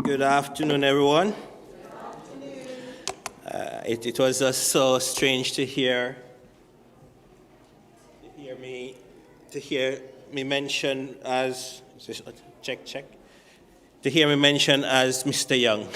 Good afternoon, everyone. It was just so strange to hear me mention as to hear me mention as Mr. Young.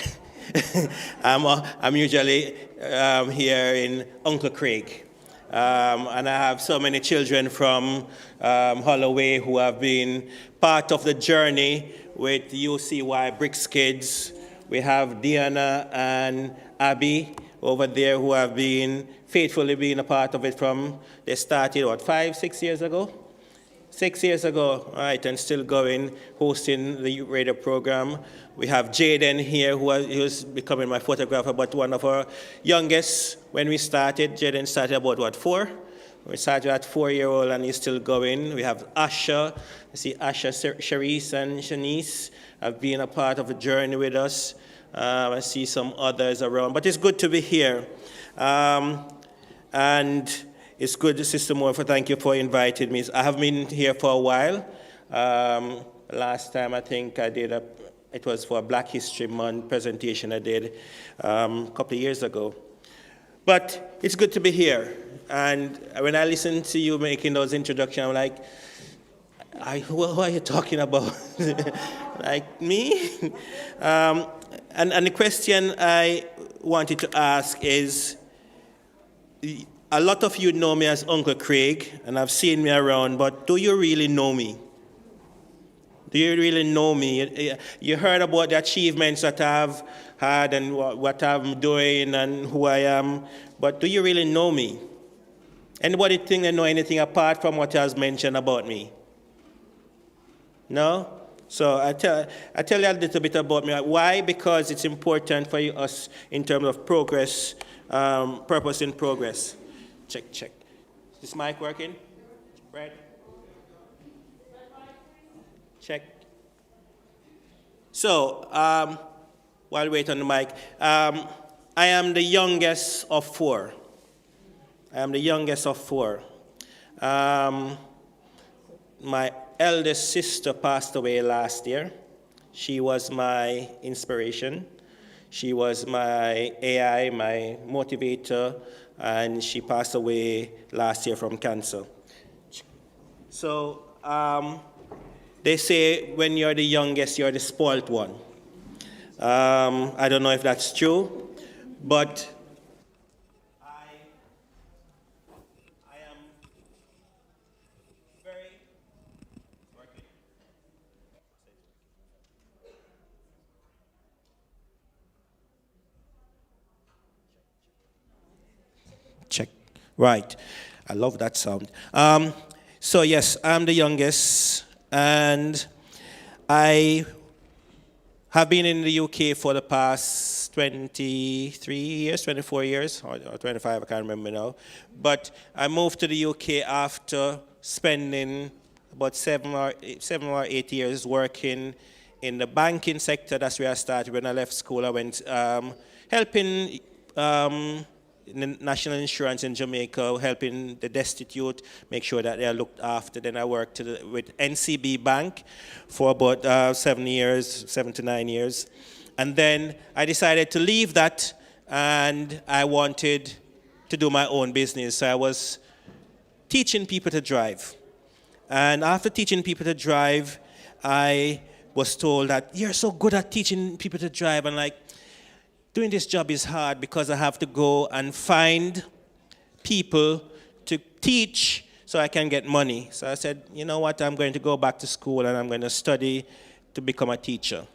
I'm usually here in Uncle Craige. And I have so many children from Holloway who have been part of the journey with UCY Bricks Kids. We have Diana and Abby over there who have been faithfully being a part of it from they started, 6 years ago? 6 years ago, right, and still going, hosting the youth radio program. We have Jaden here, who was becoming my photographer, but one of our youngest when we started. Jaden started about, 4? We started at 4-year-old and he's still going. We have Asha. You see Asha, Sharice, and Shanice have been a part of the journey with us. I see some others around, but it's good to be here. And it's good, Sister Moore, thank you for inviting me. I have been here for a while. Last time I think I did it was for a Black History Month presentation I did a couple of years ago. But it's good to be here. And when I listen to you making those introductions, I'm like, who are you talking about? Like me? And the question I wanted to ask is, a lot of you know me as Uncle Craige, and I've seen me around, but do you really know me? Do you really know me? You heard about the achievements that I've had and what I'm doing and who I am, but do you really know me? Anybody think they know anything apart from what has mentioned about me? No? So I tell you a little bit about me. Why? Because it's important for us in terms of progress, purpose in progress. Check. Is this mic working? Brad? Check. So, while we wait on the mic, I am the youngest of 4. My eldest sister passed away last year. She was my inspiration. She was my AI, my motivator, and she passed away last year from cancer. So they say when you're the youngest, you're the spoiled one. I don't know if that's true, but I am very working. Check. Right. I love that sound. So yes, I'm the youngest, and I have been in the UK for the past 23 years, 24 years, or 25, I can't remember now. But I moved to the UK after spending about 7 or 8 years working in the banking sector. That's where I started. When I left school, I went helping in the national insurance in Jamaica, helping the destitute, make sure that they are looked after. Then I worked with NCB Bank for about 7 to 9 years. And then I decided to leave that, and I wanted to do my own business. So I was teaching people to drive. And after teaching people to drive, I was told that you're so good at teaching people to drive. And like, doing this job is hard because I have to go and find people to teach so I can get money. So I said, you know what, I'm going to go back to school and I'm going to study to become a teacher.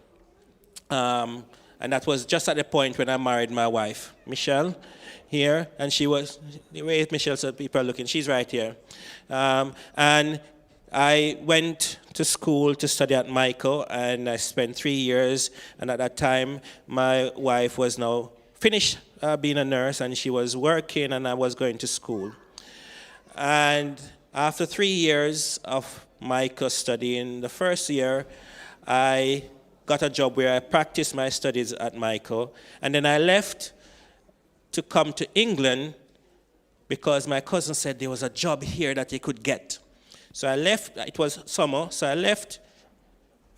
And that was just at the point when I married my wife, Michelle, here. And she was, wait, Michelle, so people are looking, she's right here. And I went to school to study at Michael, and I spent 3 years. And at that time, my wife was now finished being a nurse, and she was working, and I was going to school. And after 3 years of Michael studying, the first year, I got a job where I practiced my studies at Michael. And then I left to come to England because my cousin said there was a job here that he could get. So I left, it was summer, so I left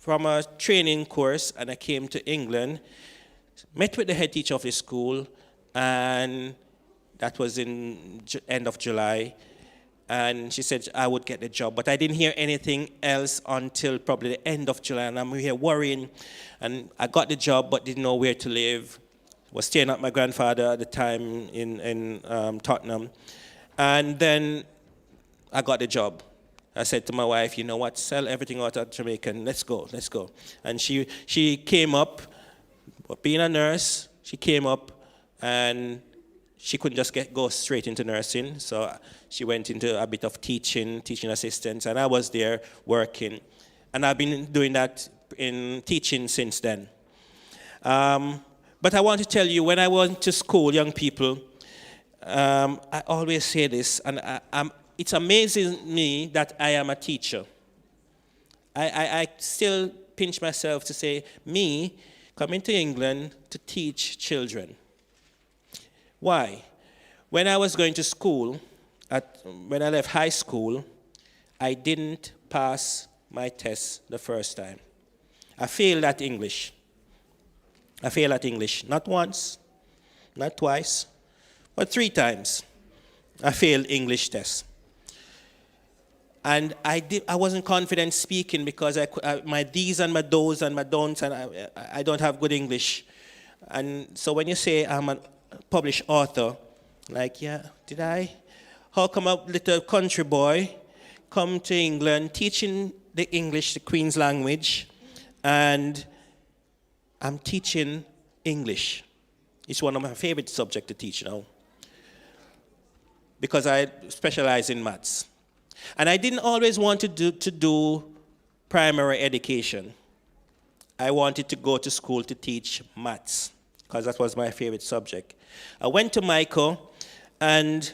from a training course, and I came to England, met with the head teacher of the school, and that was in end of July. And she said I would get the job, but I didn't hear anything else until probably the end of July, and I'm here worrying. And I got the job, but didn't know where to live. Was staying at my grandfather at the time in Tottenham. And then I got the job. I said to my wife, you know what, sell everything out of Jamaica, and let's go. And she came up, being a nurse, she came up, and she couldn't just go straight into nursing, so she went into a bit of teaching assistants, and I was there working. And I've been doing that in teaching since then. But I want to tell you, when I went to school, young people, I always say this, and it's amazing me that I am a teacher. I still pinch myself to say, me coming to England to teach children. Why? When I was going to school, when I left high school, I didn't pass my test the first time. I failed at English. Not once, not twice, but 3 times. I failed English test. And I wasn't confident speaking because my these and my those and my don'ts, and I don't have good English. And so when you say I'm a published author, like, yeah, did I? How come a little country boy come to England teaching the English, the Queen's language, and I'm teaching English. It's one of my favorite subjects to teach now because I specialize in maths. And I didn't always want to do primary education. I wanted to go to school to teach maths because that was my favorite subject. I went to Michael, and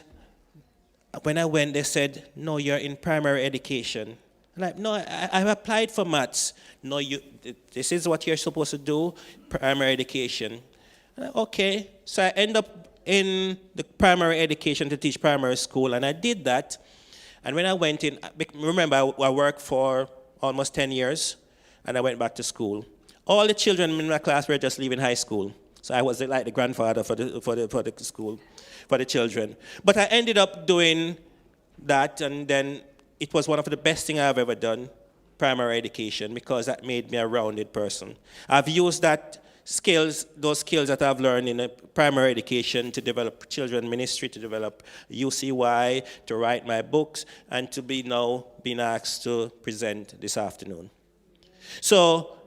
when I went, they said, no, you're in primary education. And I'm like, no, I've applied for maths. No, this is what you're supposed to do, primary education. And okay, so I end up in the primary education to teach primary school, and I did that. And when I went in, remember, I worked for almost 10 years, and I went back to school. All the children in my class were just leaving high school. So I was like the grandfather for the school, for the children. But I ended up doing that, and then it was one of the best things I've ever done, primary education, because that made me a rounded person. I've used those skills that I've learned in primary education to develop children ministry, to develop UCY, to write my books, and to be now being asked to present this afternoon. So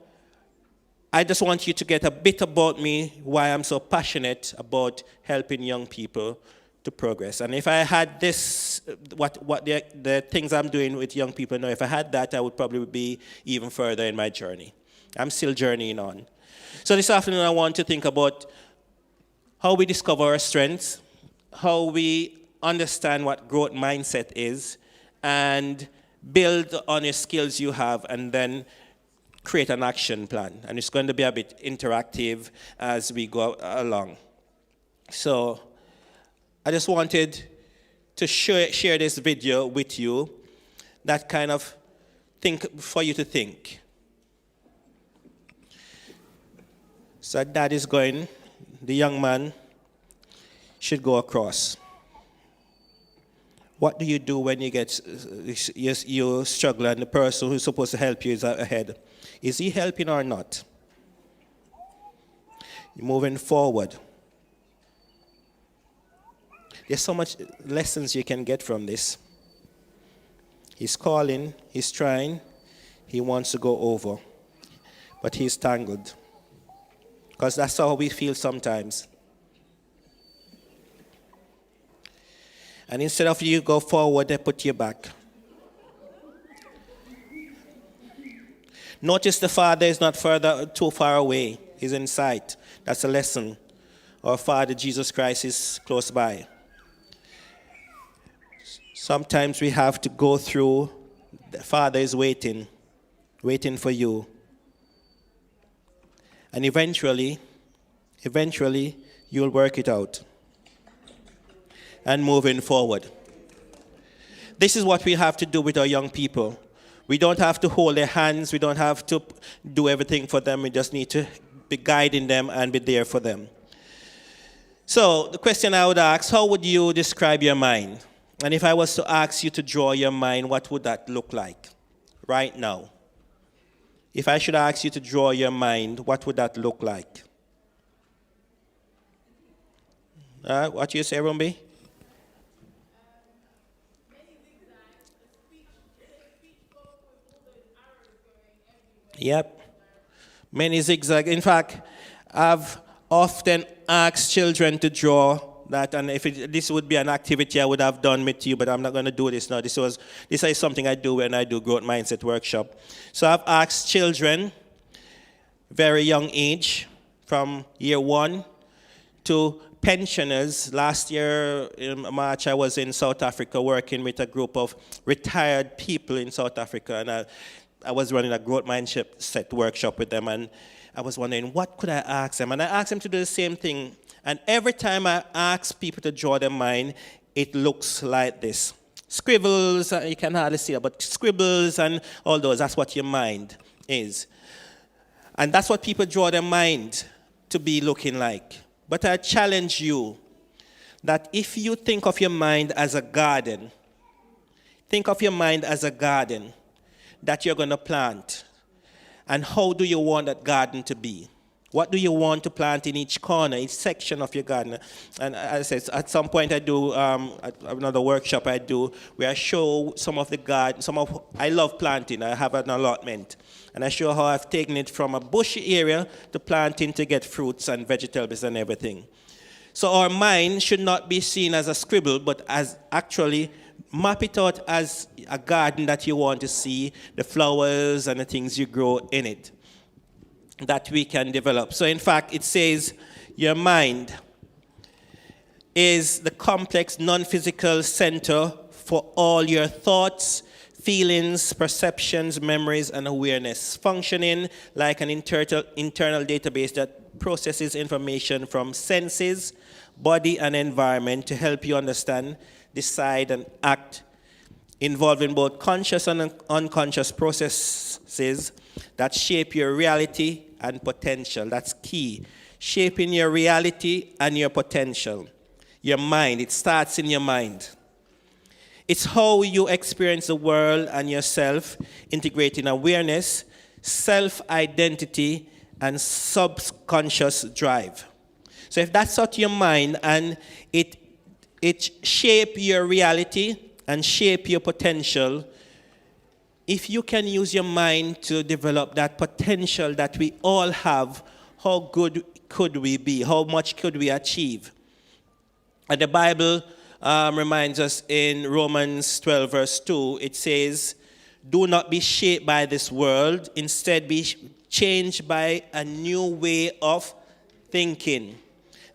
I just want you to get a bit about me, why I'm so passionate about helping young people to progress. And if I had this, what the things I'm doing with young people now, if I had that, I would probably be even further in my journey. I'm still journeying on. So this afternoon, I want to think about how we discover our strengths, how we understand what growth mindset is, and build on your skills you have, and then create an action plan. And it's going to be a bit interactive as we go along. So I just wanted to share this video with you, that kind of for you to think. So Dad is going, the young man should go across. What do you do when you struggle and the person who's supposed to help you is ahead? Is he helping or not? You're moving forward. There's so much lessons you can get from this. He's calling, he's trying, he wants to go over, but he's tangled. Because that's how we feel sometimes. And instead of you go forward, they put you back. Notice the Father is not too far away. He's in sight. That's a lesson. Our Father, Jesus Christ, is close by. Sometimes we have to go through. The Father is waiting for you. And eventually, you'll work it out. And moving forward. This is what we have to do with our young people. We don't have to hold their hands. We don't have to do everything for them. We just need to be guiding them and be there for them. So the question I would ask, how would you describe your mind? And if I was to ask you to draw your mind, what would that look like right now? If I should ask you to draw your mind, what would that look like? What you say, Rumbi? Yep. Many zigzag. In fact, I've often asked children to draw that, and if this would be an activity I would have done with you, but I'm not going to do this now. This is something I do when I do growth mindset workshop. So I've asked children, very young age, from year 1 to pensioners. Last year in March, I was in South Africa working with a group of retired people in South Africa, and I was running a growth mindset workshop with them, and I was wondering, what could I ask them? And I asked them to do the same thing. And every time I ask people to draw their mind, it looks like this. Scribbles, you can hardly see it, but scribbles and all those, that's what your mind is. And that's what people draw their mind to be looking like. But I challenge you that if you think of your mind as a garden, think of your mind as a garden that you're going to plant. And how do you want that garden to be? What do you want to plant in each corner, each section of your garden? And as I said, at some point I do, another workshop I do, where I show some of the garden, I love planting, I have an allotment. And I show how I've taken it from a bushy area to planting to get fruits and vegetables and everything. So our mind should not be seen as a scribble, but as actually map it out as a garden that you want to see, the flowers and the things you grow in it, that we can develop. So in fact, it says your mind is the complex non-physical center for all your thoughts, feelings, perceptions, memories, and awareness, functioning like an internal database that processes information from senses, body, and environment to help you understand, decide, and act, involving both conscious and unconscious processes that shape your reality and potential. That's key. Shaping your reality and your potential. Your mind, it starts in your mind. It's how you experience the world and yourself, integrating awareness, self-identity, and subconscious drive. So if that's not your mind and it shape your reality and shape your potential, if you can use your mind to develop that potential that we all have, how good could we be? How much could we achieve? And the Bible reminds us in Romans 12, verse 2, it says, do not be shaped by this world, instead be changed by a new way of thinking.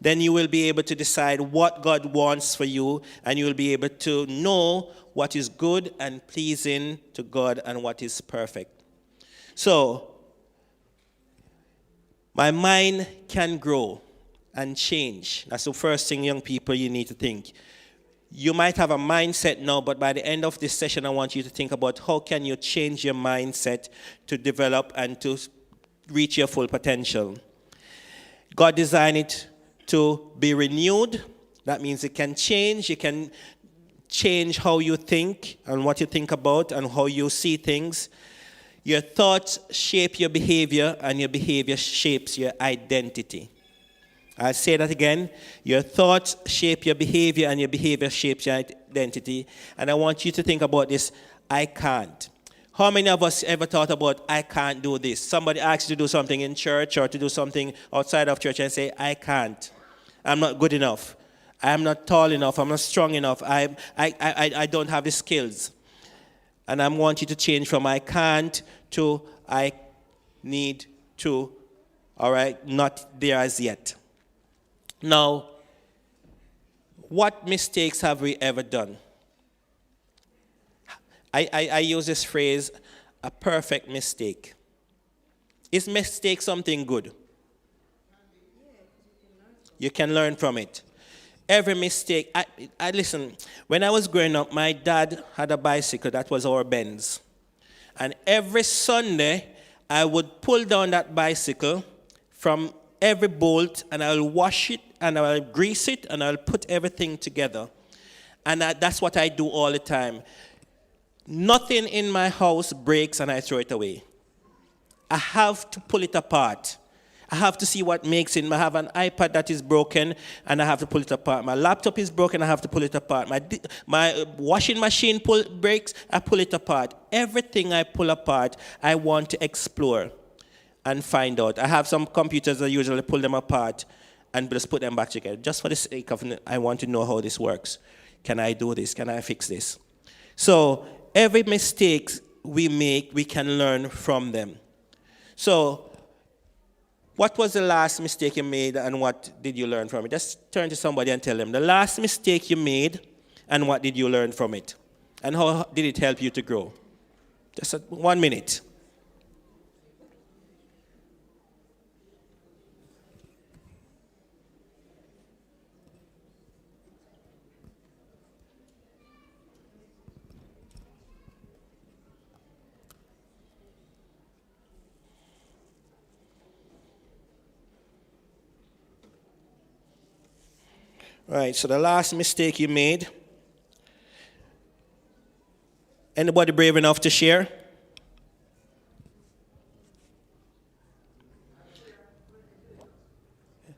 Then you will be able to decide what God wants for you, and you will be able to know what is good and pleasing to God and what is perfect. So, my mind can grow and change. That's the first thing, young people, you need to think. You might have a mindset now, but by the end of this session, I want you to think about how can you change your mindset to develop and to reach your full potential. God designed it to be renewed. That means it can change. You can change how you think and what you think about and how you see things. Your thoughts shape your behavior, and your behavior shapes your identity. I'll say that again. Your thoughts shape your behavior, and your behavior shapes your identity. And I want you to think about this. I can't. How many of us ever thought about, I can't do this? Somebody asks you to do something in church or to do something outside of church and say, I can't. I'm not good enough. I'm not tall enough. I'm not strong enough. I don't have the skills. And I want you to change from I can't to I need to. All right? Not there as yet. Now, what mistakes have we ever done? I use this phrase, a perfect mistake. Is mistake something good? You can learn from it. Every mistake, I listen, when I was growing up, my dad had a bicycle that was our Benz. And every Sunday, I would pull down that bicycle from every bolt, and I'll wash it, and I'll grease it, and I'll put everything together. And that's what I do all the time. Nothing in my house breaks, and I throw it away. I have to pull it apart. I have to see what makes it. I have an iPad that is broken, and I have to pull it apart. My laptop is broken, I have to pull it apart. My washing machine breaks, I pull it apart. Everything I pull apart, I want to explore and find out. I have some computers I usually pull them apart and just put them back together. Just for the sake of, I want to know how this works. Can I do this? Can I fix this? So every mistake we make, we can learn from them. So what was the last mistake you made, and what did you learn from it? Just turn to somebody and tell them the last mistake you made, and what did you learn from it? And how did it help you to grow? Just 1 minute. Right, so the last mistake you made. Anybody brave enough to share?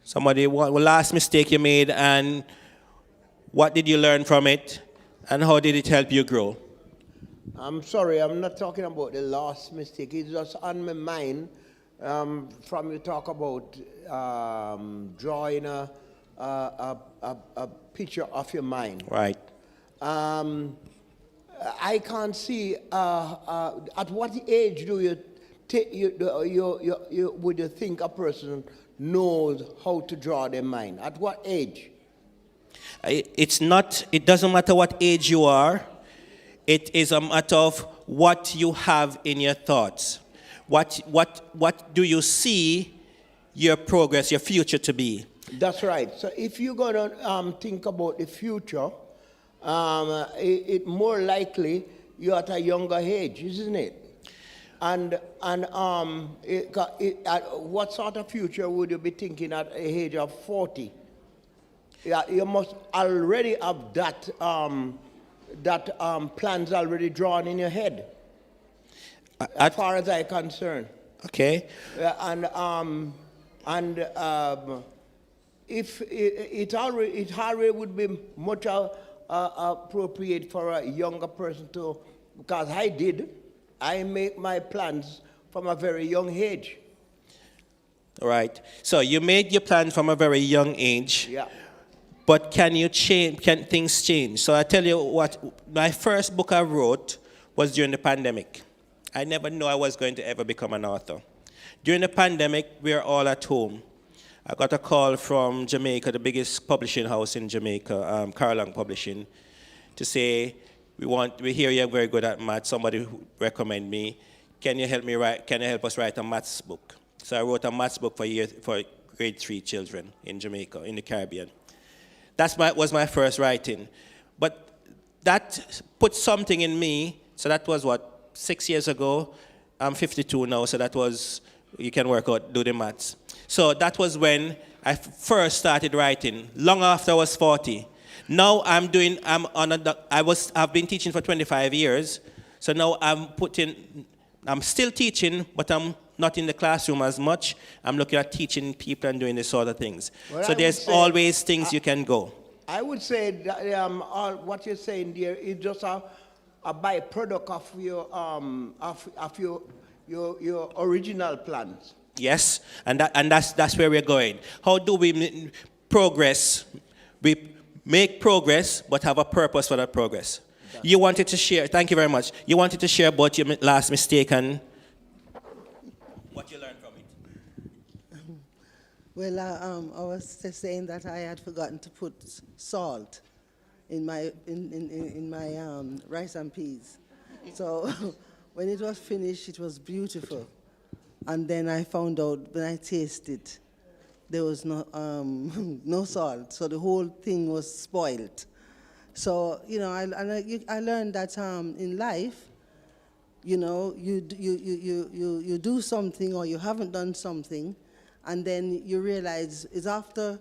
Somebody, what last mistake you made, and what did you learn from it, and how did it help you grow? I'm sorry, I'm not talking about the last mistake. It's just on my mind from you talk about drawing a picture of your mind. Right. I can't see at what age do you would you think a person knows how to draw their mind? At what age? It doesn't matter what age you are. It is a matter of what you have in your thoughts. What do you see your progress, your future to be? That's right. So if you're going to think about the future, it more likely you're at a younger age, isn't it? And what sort of future would you be thinking at the age of 40? Yeah, you must already have that plans already drawn in your head, as far as I'm concerned. Okay. If it already would be much appropriate for a younger person to, because I make my plans from a very young age. All right. So you made your plan from a very young age. Yeah. But can you change? Can things change? So I tell you what, my first book I wrote was during the pandemic. I never knew I was going to ever become an author. During the pandemic, we were all at home. I got a call from Jamaica, the biggest publishing house in Jamaica, Young Publishing, to say, we hear you're very good at maths. Somebody who recommend me. Can you help us write a maths book? So I wrote a maths book for grade 3 children in Jamaica, in the Caribbean. That was my first writing. But that put something in me. So that was 6 years ago. I'm 52 now, so that was, you can work out, do the maths. So that was when I first started writing, long after I was 40. Now I've been teaching for 25 years. So now I'm still teaching, but I'm not in the classroom as much. I'm looking at teaching people and doing this sort of things. Well, so there's always things you can go. I would say that what you're saying there is just a byproduct of your original plans. Yes, and that's where we're going. How do we progress? We make progress, but have a purpose for that progress. You wanted to share. Thank you very much. You wanted to share about your last mistake and what you learned from it. Well, I was just saying that I had forgotten to put salt in my rice and peas. So when it was finished, it was beautiful. And then I found out when I tasted, there was no no salt. So the whole thing was spoiled. So I learned that in life, You know, you do something or you haven't done something, and then you realize it's after,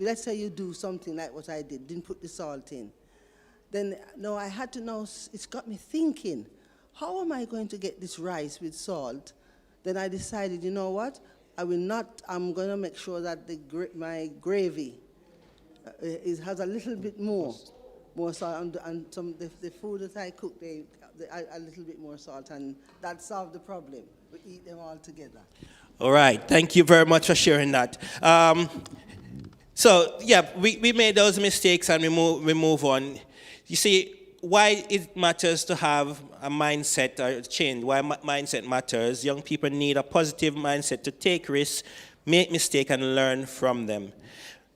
let's say you do something like what I didn't put the salt in. Then, no, I had to know, it's got me thinking, how am I going to get this rice with salt? Then I decided, you know what, I'm going to make sure that my gravy has a little bit more salt, and the food that I cook, they a little bit more salt, and that solved the problem. We eat them all together. All right, thank you very much for sharing that. So, yeah, we made those mistakes and we move on. You see, why it matters to have a mindset or change, why mindset matters. Young people need a positive mindset to take risks, make mistakes, and learn from them.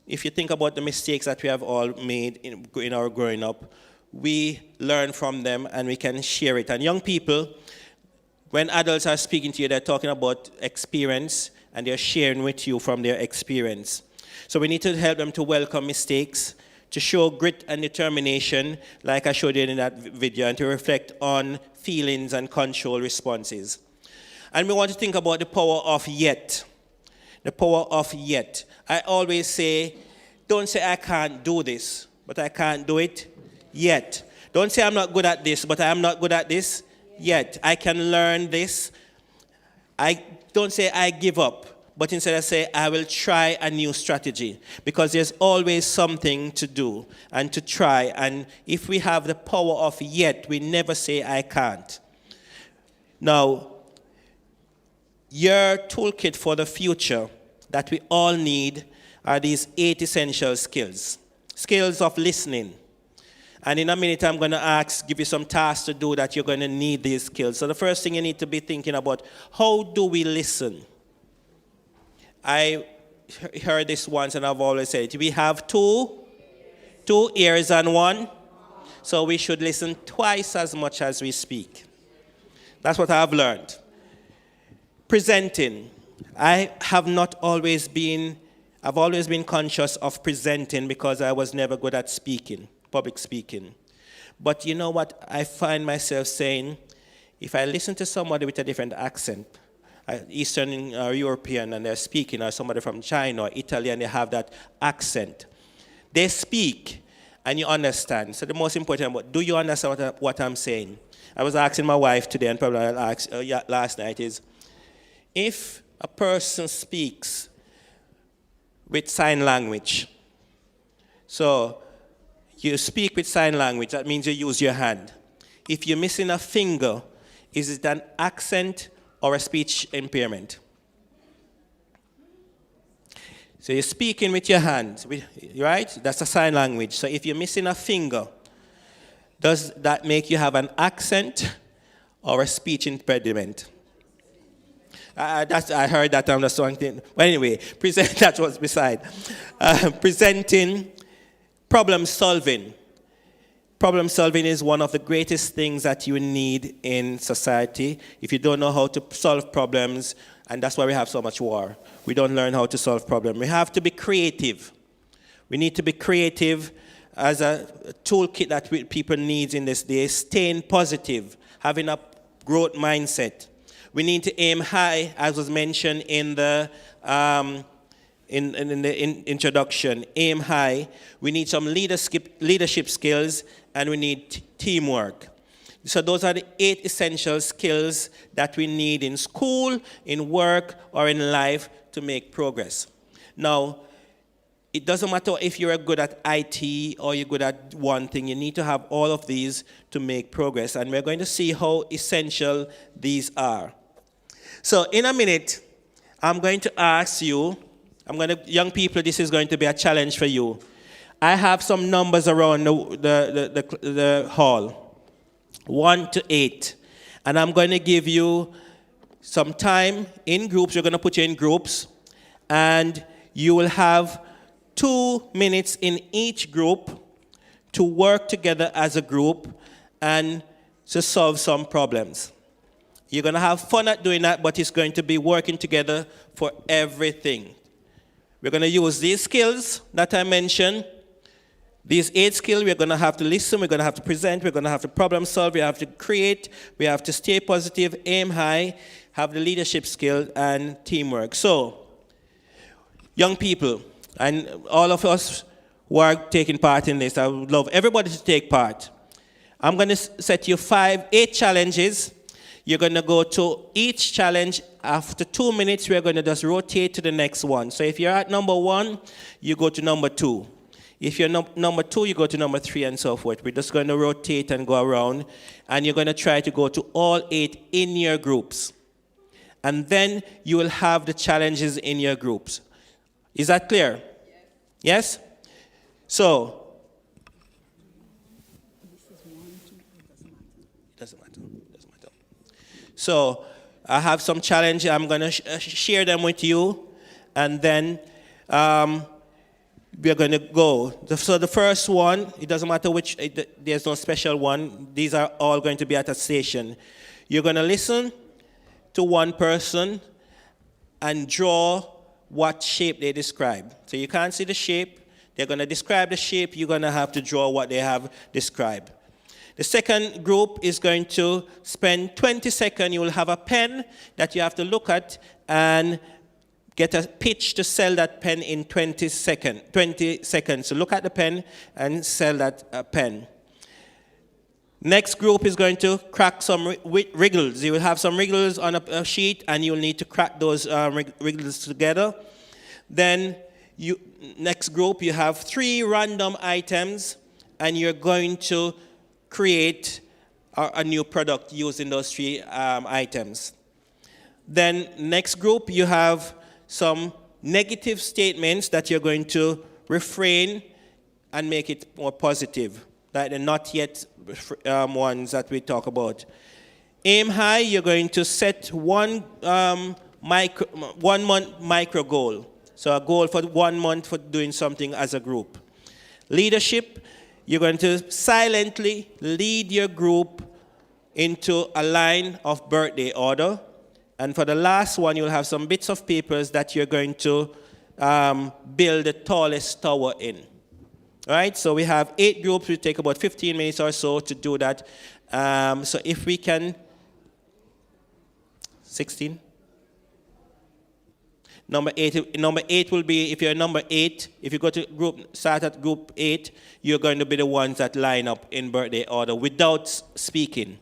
If you think about the mistakes that we have all made in our growing up, we learn from them and we can share it. And young people, when adults are speaking to you, they're talking about experience and they're sharing with you from their experience. So we need to help them to welcome mistakes, to show grit and determination, like I showed you in that video, and to reflect on feelings and control responses. And we want to think about the power of yet. The power of yet. I always say, don't say I can't do this, but I can't do it yet. Don't say I'm not good at this, but I am not good at this yet. I can learn this. I don't say I give up, but instead I say I will try a new strategy, because there's always something to do and to try. And if we have the power of yet, we never say I can't. Now, your toolkit for the future that we all need are these 8 essential skills. Skills of listening. And in a minute, I'm going to give you some tasks to do that you're going to need these skills. So the first thing you need to be thinking about, how do we listen? I heard this once and I've always said it. We have two ears and one. So we should listen twice as much as we speak. That's what I've learned. Presenting. I've always been conscious of presenting because I was never good at speaking. Public speaking. But you know what? I find myself saying, if I listen to somebody with a different accent, Eastern or European, and they're speaking, or somebody from China or Italy, and they have that accent, they speak and you understand. So the most important, do you understand what I'm saying? I was asking my wife today, and probably I'll ask last night, is if a person speaks with sign language, so you speak with sign language, that means you use your hand. If you're missing a finger, is it an accent or a speech impairment? So you're speaking with your hand, right? That's a sign language. So if you're missing a finger, does that make you have an accent or a speech impediment? I heard that on the song thing. Well, anyway, that was beside. Presenting. Problem solving. Problem solving is one of the greatest things that you need in society. If you don't know how to solve problems, and that's why we have so much war. We don't learn how to solve problems. We have to be creative. We need to be creative as a toolkit that people need in this day. Staying positive, having a growth mindset. We need to aim high, as was mentioned in the in the introduction, aim high. We need some leadership skills, and we need teamwork. So those are the 8 essential skills that we need in school, in work, or in life to make progress. Now, it doesn't matter if you're good at IT or you're good at one thing. You need to have all of these to make progress, and we're going to see how essential these are. So in a minute, I'm going to ask you, young people, this is going to be a challenge for you. I have some numbers around the hall, 1 to 8. And I'm going to give you some time in groups. We're going to put you in groups. And you will have 2 minutes in each group to work together as a group and to solve some problems. You're going to have fun at doing that, but it's going to be working together for everything. We're going to use these skills that I mentioned. These 8 skills, we're going to have to listen, we're going to have to present, we're going to have to problem solve, we have to create, we have to stay positive, aim high, have the leadership skill and teamwork. So, young people, and all of us who are taking part in this, I would love everybody to take part. I'm going to set you 8 challenges. You're going to go to each challenge. After 2 minutes, we're going to just rotate to the next one. So if you're at number 1, you go to number 2. If you're number 2, you go to number 3 and so forth. We're just going to rotate and go around. And you're going to try to go to all 8 in your groups. And then you will have the challenges in your groups. Is that clear? Yes? So, doesn't matter. So, I have some challenges. I'm going to share them with you. And then we're going to go. So the first one, it doesn't matter which, there's no special one. These are all going to be at a station. You're going to listen to one person and draw what shape they describe. So you can't see the shape. They're going to describe the shape. You're going to have to draw what they have described. The second group is going to spend 20 seconds. You will have a pen that you have to look at and get a pitch to sell that pen in 20 seconds. So look at the pen and sell that pen. Next group is going to crack some wriggles. You will have some wriggles on a sheet, and you'll need to crack those wriggles together. Then, next group, you have 3 random items, and you're going to create a new product using those 3 items. Then, next group, you have some negative statements that you're going to refrain and make it more positive, like the not yet ones that we talk about. Aim high, you're going to set one month micro goal. So a goal for 1 month for doing something as a group. Leadership, you're going to silently lead your group into a line of birthday order. And for the last one, you'll have some bits of papers that you're going to build the tallest tower in. All right, so we have 8 groups. We take about 15 minutes or so to do that. So if we can, 16? Number 8 will be, if you're number 8, if you go to start at group 8, you're going to be the ones that line up in birthday order without speaking.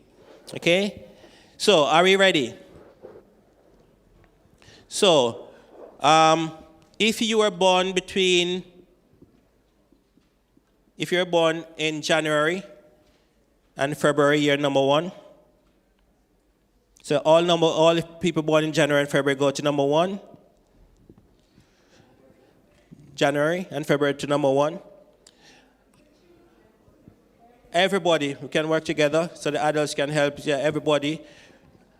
Okay? So, are we ready? So, if you were born in January and February, you're number 1. So all people born in January and February go to number 1. January and February to number 1. Everybody, we can work together so the adults can help everybody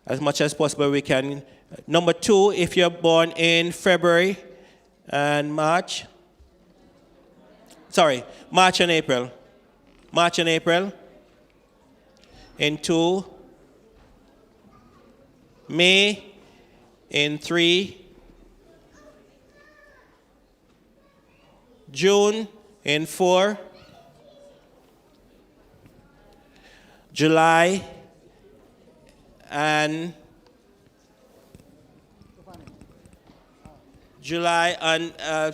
as much as possible we can. Number 2, if you're born in February and March and April. March and April. In 2. May in 3. June in 4. July and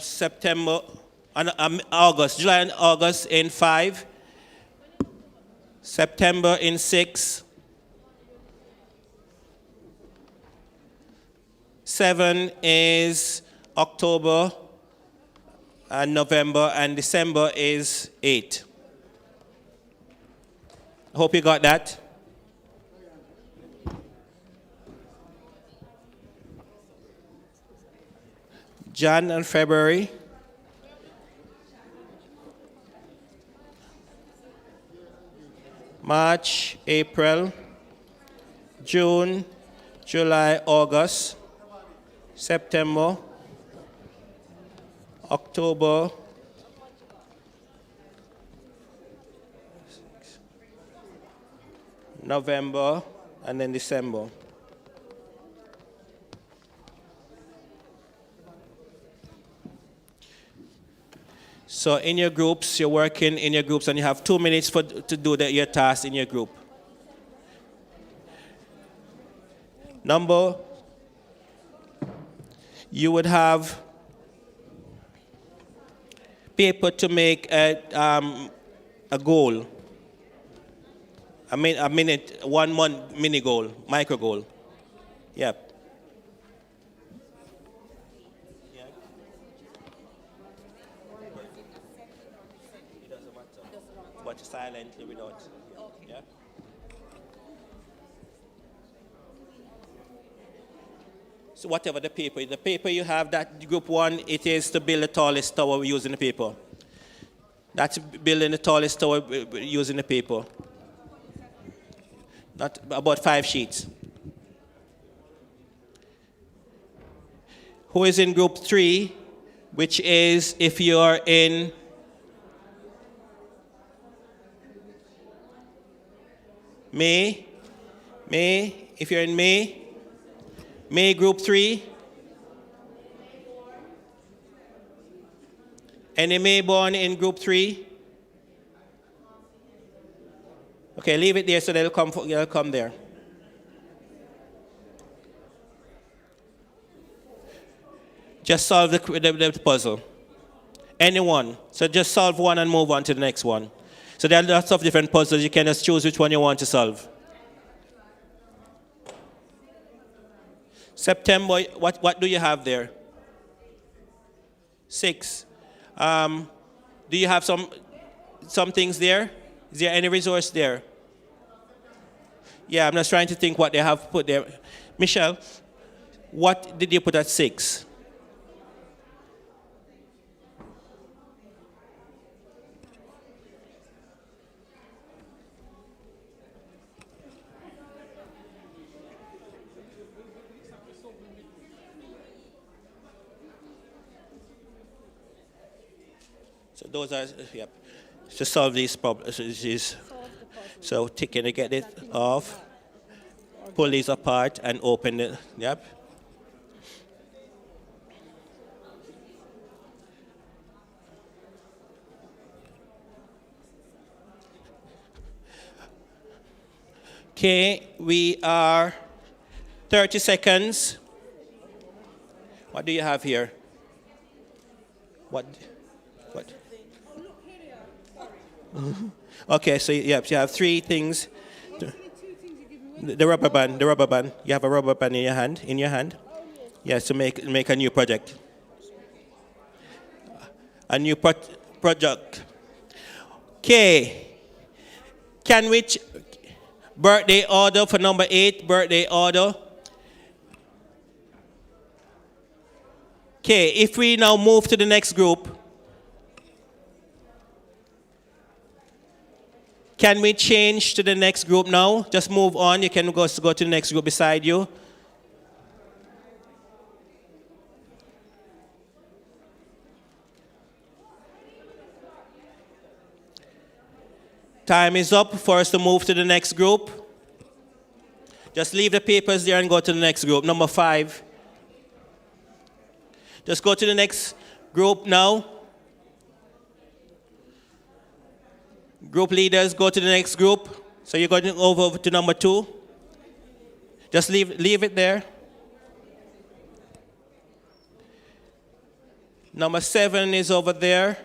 September and August. July and August in 5. September in 6. 7 is October, and November, and December is 8. I hope you got that. Jan and February. March, April, June, July, August, September, October, November, and then December. So in your groups, you're working in your groups, and you have 2 minutes to do your task in your group. Number, you would have paper to make a goal. A minute, 1 month mini goal, micro goal. Yep. But silently without. Yeah. So whatever the paper you have, that group 1, it is to build the tallest tower using the paper. That's building the tallest tower using the paper. Not about 5 sheets. Who is in group 3, which is if you're in May, if you're in May group 3. Any May born in group 3? Okay, leave it there so they'll come there. Just solve the puzzle. Anyone. So just solve one and move on to the next one. So there are lots of different puzzles. You can just choose which one you want to solve. September, what do you have there? 6. Do you have some things there? Is there any resource there? Yeah, I'm just trying to think what they have put there. Michelle, what did you put at 6? So those are, yep. To solve these problems, so can you get it off, pull these apart and open it, yep. Okay, we are 30 seconds. What do you have here? What? Okay, so yep, you have 3 things. The rubber band. You have a rubber band in your hand. Yes, to make a new project. A new project. Okay. Can we birthday order for number 8? Birthday order. Okay, if we now move to the next group. Can we change to the next group now? Just move on. You can go to the next group beside you. Time is up for us to move to the next group. Just leave the papers there and go to the next group. Number 5. Just go to the next group now. Group leaders, go to the next group. So you're going over to number 2. Just leave it there. Number 7 is over there.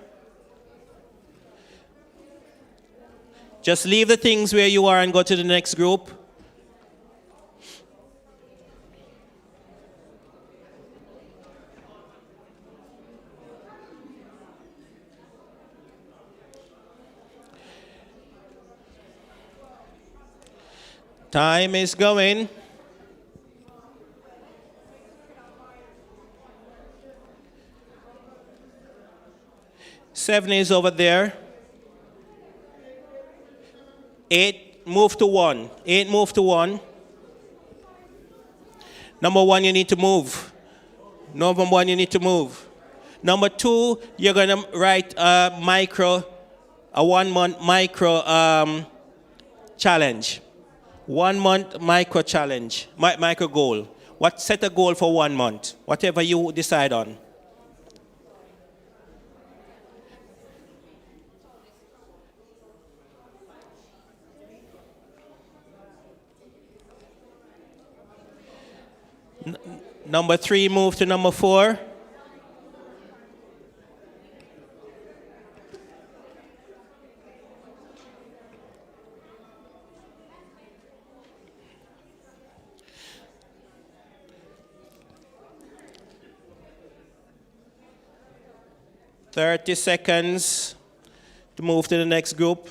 Just leave the things where you are and go to the next group. Time is going. Seven is over there. 8, move to 1. 8, move to 1. Number 1, you need to move. Number 1, you need to move. Number 2, you're going to write a 1 month micro challenge. 1 month micro challenge, micro goal. Set a goal for 1 month, whatever you decide on. Number 3, move to number 4. Thirty seconds to move to the next group.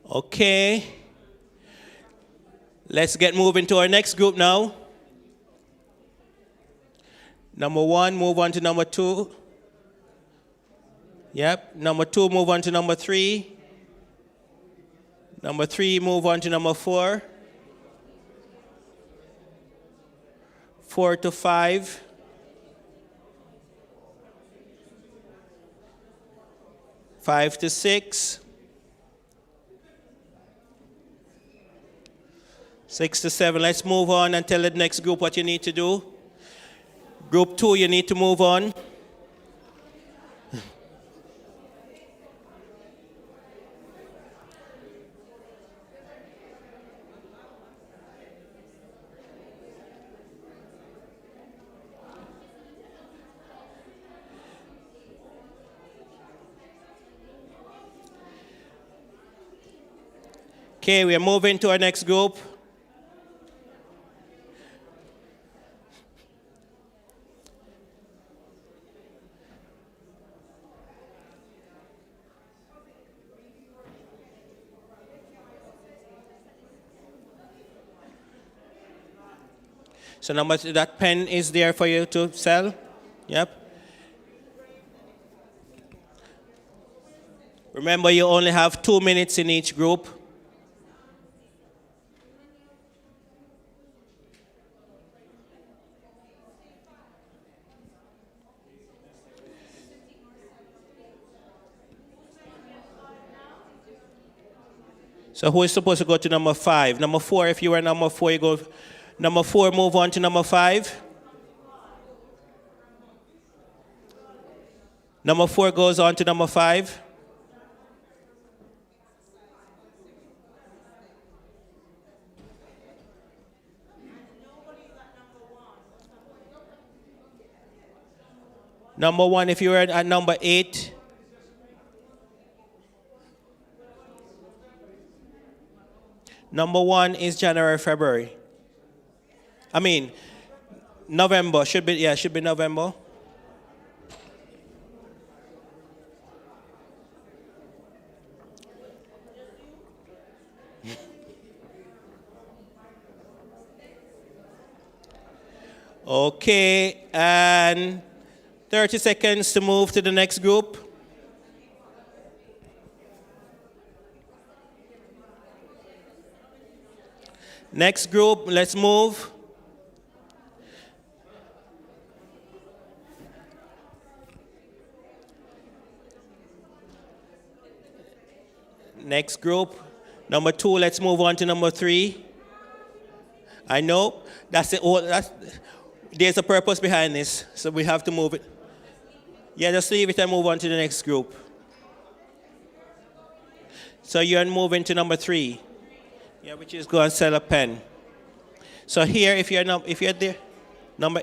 Okay. Let's get moving to our next group now. Number 1, move on to number 2. Yep. Number 2, move on to number 3. Number 3, move on to number 4. 4 to 5. 5 to 6. 6 to 7. Let's move on and tell the next group what you need to do. Group 2, you need to move on. Okay, we are moving to our next group. So that pen is there for you to sell? Yep. Remember, you only have 2 minutes in each group. So who is supposed to go to number 5? Number 4, if you were number 4, you go. Number 4, move on to number 5. Number 4 goes on to number 5. Number 1, if you were at number 8. Number 1 is January, February. I mean, November. Should be November. Okay, and 30 seconds to move to the next group. Next group, let's move. Next group, number 2, let's move on to number 3. I know, there's a purpose behind this, so we have to move it. Yeah, just leave it and move on to the next group. So you're moving to number 3. Yeah, which is go and sell a pen. So here, if you're there, number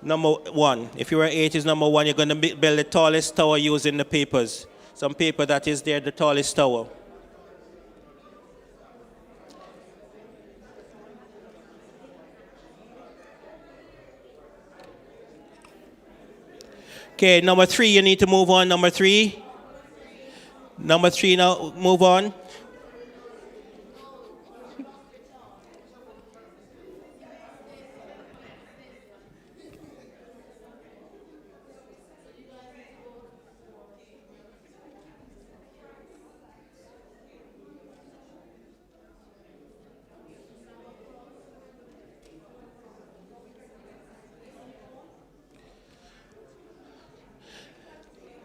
1. If you were 8 is number 1, you're going to build the tallest tower using the papers. Some paper that is there, the tallest tower. Okay, number 3, you need to move on. Number 3. Number 3 now, move on.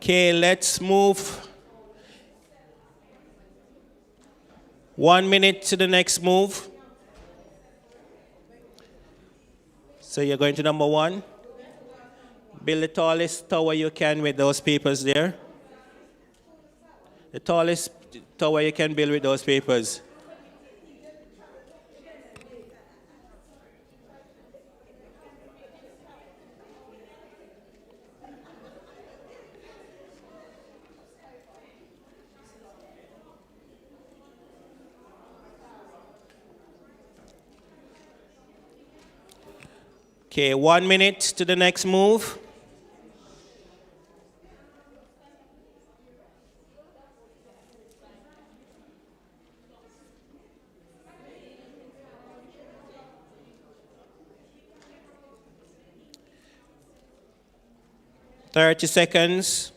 Okay, let's move 1 minute to the next move. So you're going to number 1. Build the tallest tower you can with those papers there. The tallest tower you can build with those papers. Okay, 1 minute to the next move. Thirty seconds.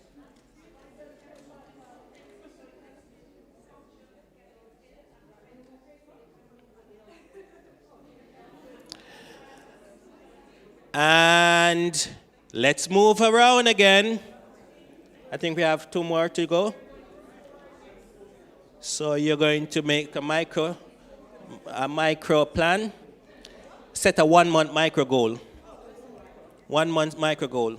And let's move around again. I think we have 2 more to go. So you're going to make a micro plan. Set a 1 month micro goal. 1 month micro goal.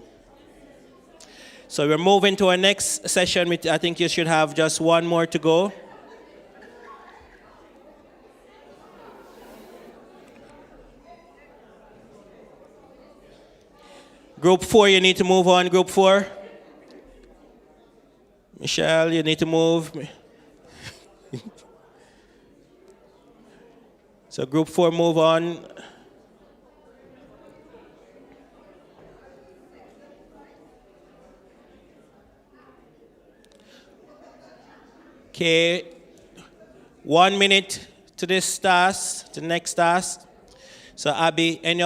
So we're moving to our next session. I think you should have just 1 more to go. Group 4, you need to move on, group 4. Michelle, you need to move. So group 4, move on. Okay, 1 minute to this task, to the next task. So Abby, any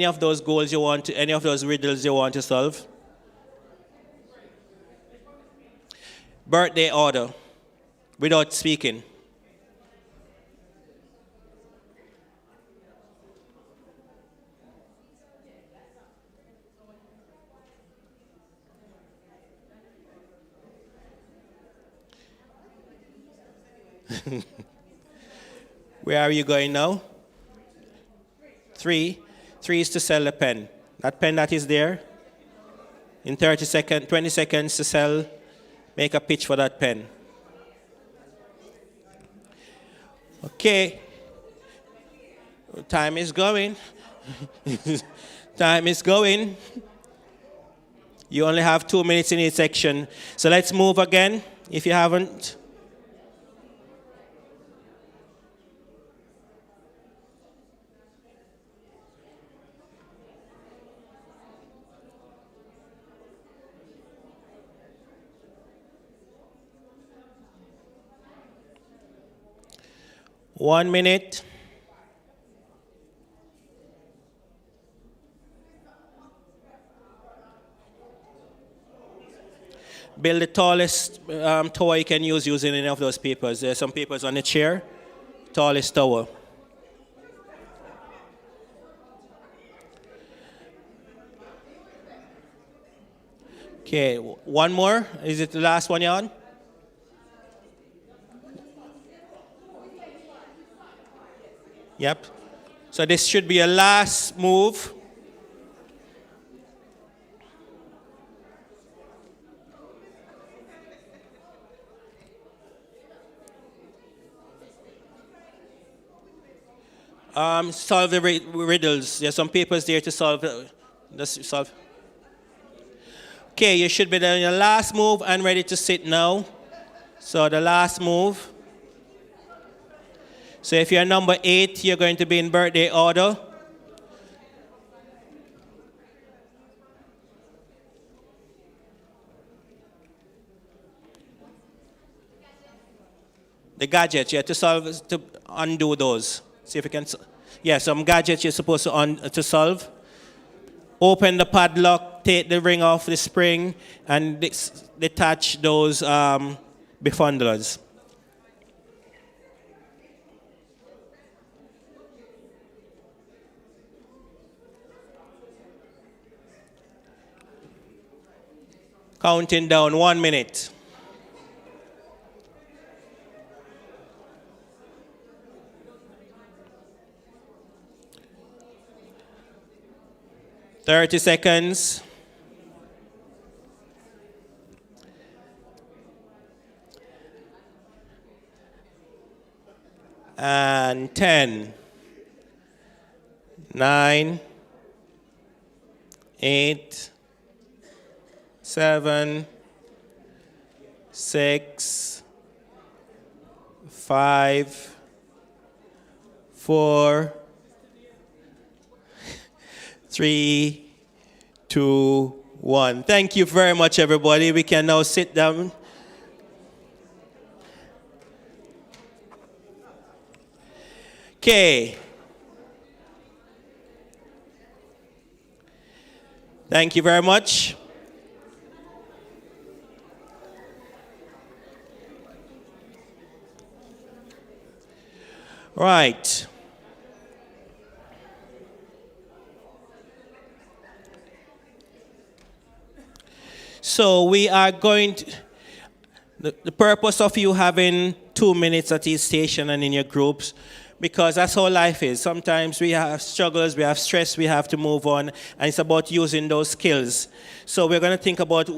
of those goals you want to, any of those riddles you want to solve? Birthday order, without speaking. Where are you going now? 3. 3 is to sell a pen. That pen that is there, in 20 seconds to sell, make a pitch for that pen. Okay. Time is going. Time is going. You only have 2 minutes in each section. So let's move again, if you haven't. One minute. Build the tallest tower you can use using any of those papers. There are some papers on the chair. Tallest tower. Okay, 1 more. Is it the last one you're on? Yep. So this should be a last move. Solve the riddles. There's some papers there to solve. Solve. Okay, you should be doing your last move and ready to sit now. So the last move. So if you're number 8, you're going to be in birthday order. The gadgets, you have to solve, to undo those. See if you can, yeah, some gadgets you're supposed to solve. Open the padlock, take the ring off the spring, and detach those befundlers. Counting down 1 minute. Thirty seconds. And 10, 9, 8, 7, 6, 5, 4, 3, 2, 1. Thank you very much, everybody. We can now sit down. Okay. Thank you very much. Right. So we are going to, the purpose of you having 2 minutes at each station and in your groups, because that's how life is. Sometimes we have struggles, we have stress, we have to move on, and it's about using those skills. So we're going to think about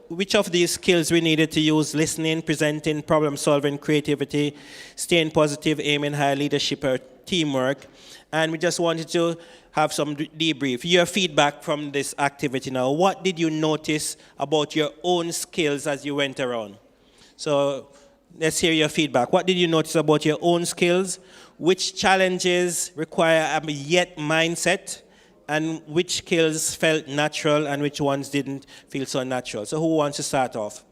which of these skills we needed to use: listening, presenting, problem solving, creativity, staying positive, aiming high, leadership, or teamwork. And we just wanted to have some debrief. Your feedback from this activity now. What did you notice about your own skills as you went around? So let's hear your feedback. What did you notice about your own skills? Which challenges require a yet mindset? And which skills felt natural and which ones didn't feel so natural? So who wants to start off?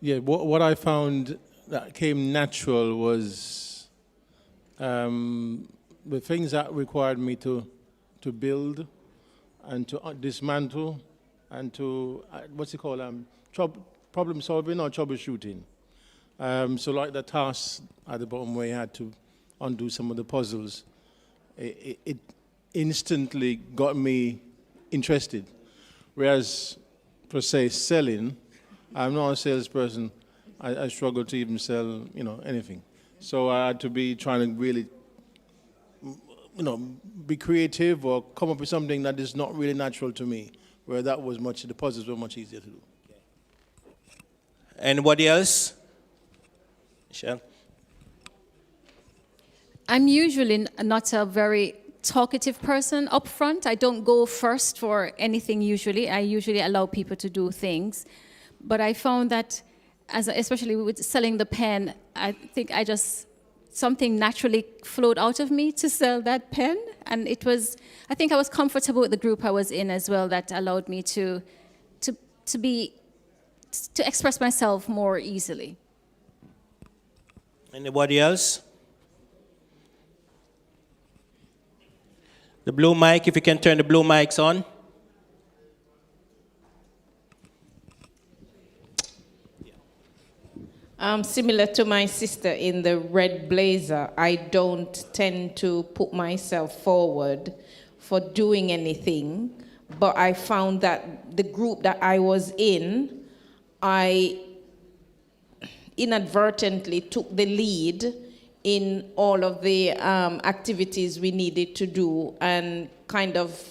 Yeah, what I found that came natural was the things that required me to build and to dismantle and to, what's it called, problem solving or troubleshooting. So like the task at the bottom where you had to undo some of the puzzles, it instantly got me interested. Whereas, per se, selling, I'm not a salesperson. I struggle to even sell, anything. So I had to be trying to really, be creative or come up with something that is not really natural to me, where the puzzles were much easier to do. Anybody else? Michelle? I'm usually not a very talkative person up front. I don't go first for anything usually. I usually allow people to do things. But I found that, especially with selling the pen, I think something naturally flowed out of me to sell that pen. And I think I was comfortable with the group I was in as well, that allowed me to express myself more easily. Anybody else? The blue mic, if you can turn the blue mics on. Similar to my sister in the red blazer, I don't tend to put myself forward for doing anything, but I found that the group that I was in, I inadvertently took the lead in all of the activities we needed to do and kind of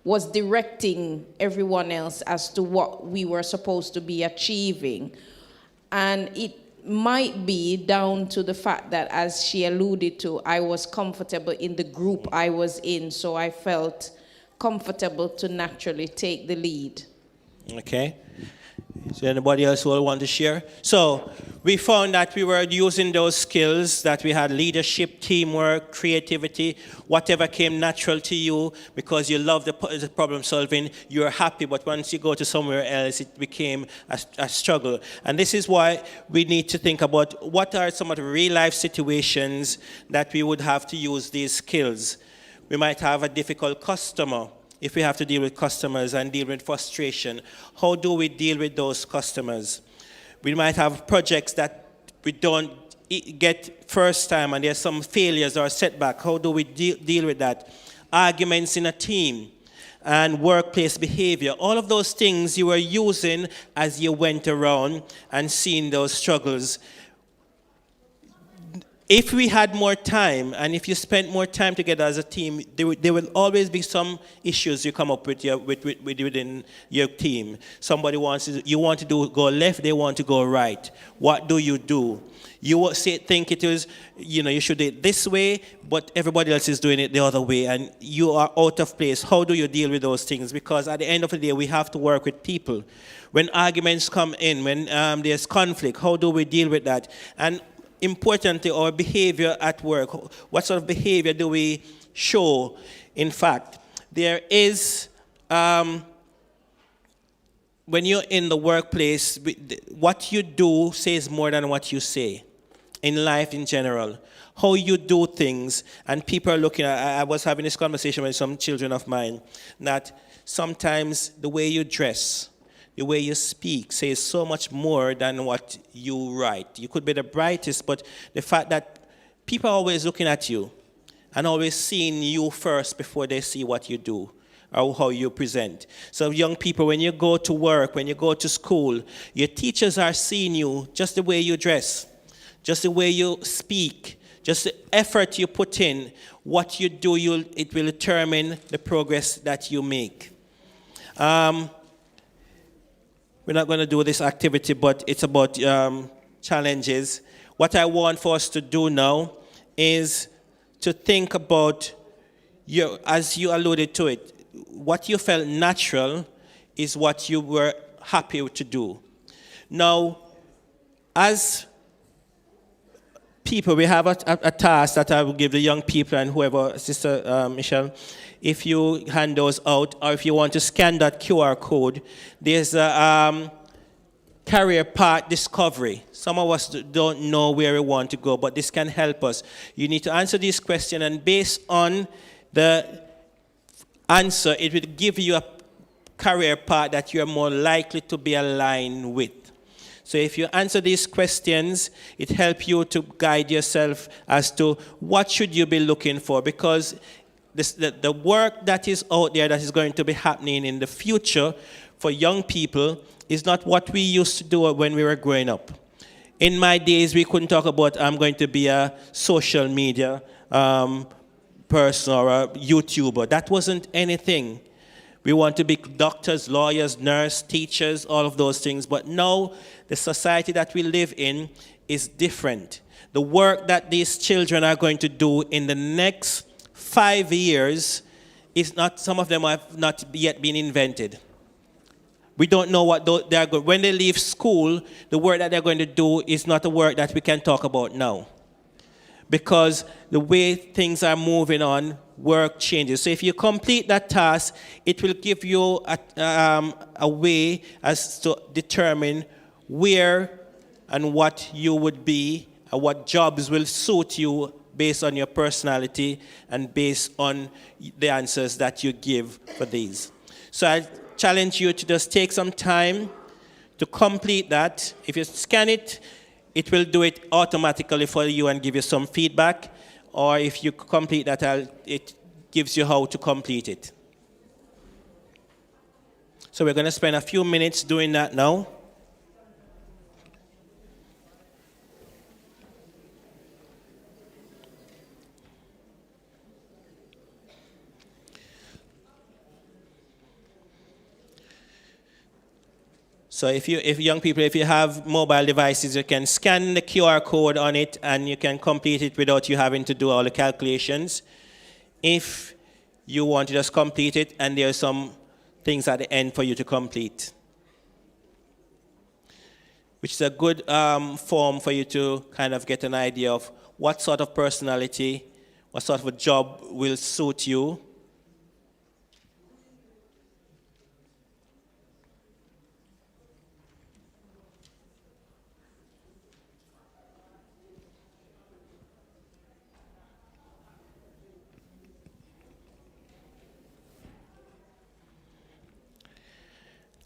was directing everyone else as to what we were supposed to be achieving. And it might be down to the fact that, as she alluded to, I was comfortable in the group I was in, so I felt comfortable to naturally take the lead. Okay. Is there anybody else who will want to share? So we found that we were using those skills, that we had leadership, teamwork, creativity, whatever came natural to you because you love the problem solving, you're happy, but once you go to somewhere else, it became a struggle. And this is why we need to think about what are some of the real life situations that we would have to use these skills. We might have a difficult customer if we have to deal with customers and deal with frustration, how do we deal with those customers? We might have projects that we don't get first time and there's some failures or setback. How do we deal with that? Arguments in a team and workplace behavior. All of those things you were using as you went around and seeing those struggles. If we had more time and if you spent more time together as a team, there will always be some issues you come up with, within your team. Somebody you want to go left, they want to go right. What do? You think it is, you should do it this way, but everybody else is doing it the other way, and you are out of place. How do you deal with those things? Because at the end of the day, we have to work with people. When arguments come in, when there's conflict, how do we deal with that? And importantly, our behavior at work. What sort of behavior do we show? In fact, there is... when you're in the workplace, what you do says more than what you say. In life in general, how you do things, and people are looking at, I was having this conversation with some children of mine, that sometimes the way you dress, the way you speak says so much more than what you write. You could be the brightest, but the fact that people are always looking at you and always seeing you first before they see what you do or how you present. So young people, when you go to work, when you go to school, your teachers are seeing you just the way you dress, just the way you speak, just the effort you put in. What you do, it will determine the progress that you make. We're not going to do this activity, but it's about challenges. What I want for us to do now is to think about, as you alluded to it, what you felt natural is what you were happy to do. Now, as people, we have a task that I will give the young people and whoever, Sister Michelle, if you hand those out, or if you want to scan that QR code, there's a career path discovery. Some of us don't know where we want to go, but this can help us. You need to answer this question, and based on the answer, it will give you a career path that you're more likely to be aligned with. So if you answer these questions, it helps you to guide yourself as to what should you be looking for, because the work that is out there that is going to be happening in the future for young people is not what we used to do when we were growing up. In my days, we couldn't talk about I'm going to be a social media person or a YouTuber. That wasn't anything. We want to be doctors, lawyers, nurses, teachers, all of those things. But now, the society that we live in is different. The work that these children are going to do in the next 5 years is not, some of them have not yet been invented. We don't know what they are going. When they leave school, the work that they're going to do is not a work that we can talk about now. Because the way things are moving on, work changes. So if you complete that task, it will give you a way as to determine where and what you would be, and what jobs will suit you based on your personality and based on the answers that you give for these. So I challenge you to just take some time to complete that. If you scan it, it will do it automatically for you and give you some feedback. Or if you complete that, it gives you how to complete it. So we're going to spend a few minutes doing that now. So if young people, if you have mobile devices, you can scan the QR code on it and you can complete it without you having to do all the calculations. If you want to just complete it, and there are some things at the end for you to complete, which is a good form for you to kind of get an idea of what sort of personality, what sort of a job will suit you.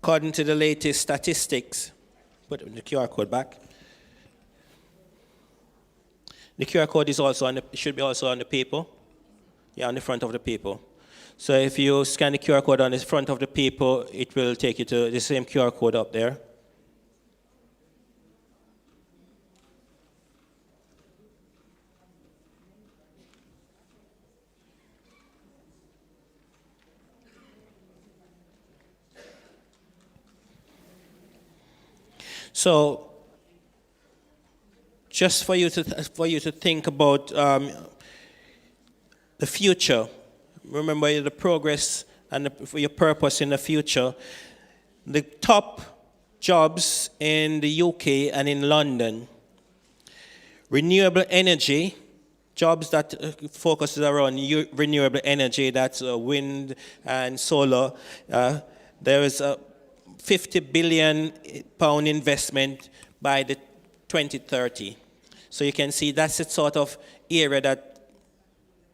according to the latest statistics, put the QR code back. The QR code is also should be also on the paper. Yeah, on the front of the paper. So if you scan the QR code on the front of the paper, it will take you to the same QR code up there. So, just for you to think about the future, remember the progress and for your purpose in the future. The top jobs in the UK and in London: renewable energy, jobs that focuses around renewable energy. That's wind and solar. There is a £50 billion investment by the 2030. So you can see that's the sort of area that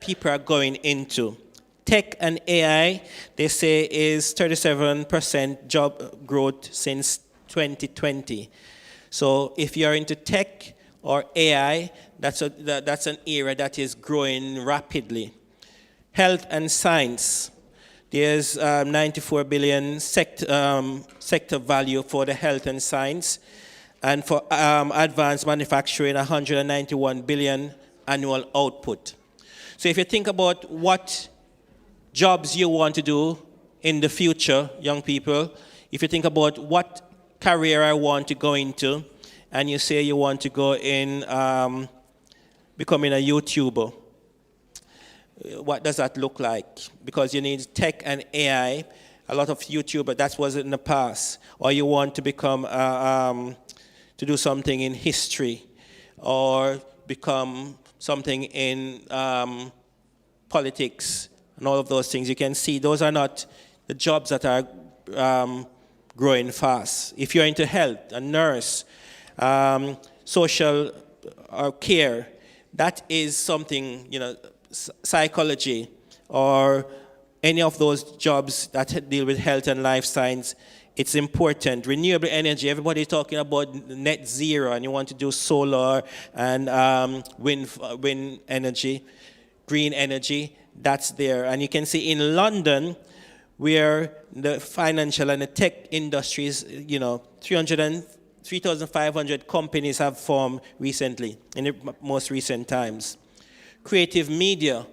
people are going into. Tech and AI, they say, is 37% job growth since 2020. So if you're into tech or AI, that's an area that is growing rapidly. Health and science. There's 94 billion sector value for the health and science, and for advanced manufacturing, 191 billion annual output. So if you think about what jobs you want to do in the future, young people, if you think about what career I want to go into, and you say you want to go in becoming a YouTuber, what does that look like? Because you need tech and AI. A lot of YouTubers, that was in the past. Or you want to become, to do something in history, or become something in politics, and all of those things. You can see those are not the jobs that are growing fast. If you're into health, a nurse, social care, that is something, psychology, or any of those jobs that deal with health and life science, it's important. Renewable energy, everybody's talking about net zero, and you want to do solar and wind energy, green energy, that's there. And you can see in London, where the financial and the tech industries, 3,500 companies have formed recently, in the most recent times. Creative media,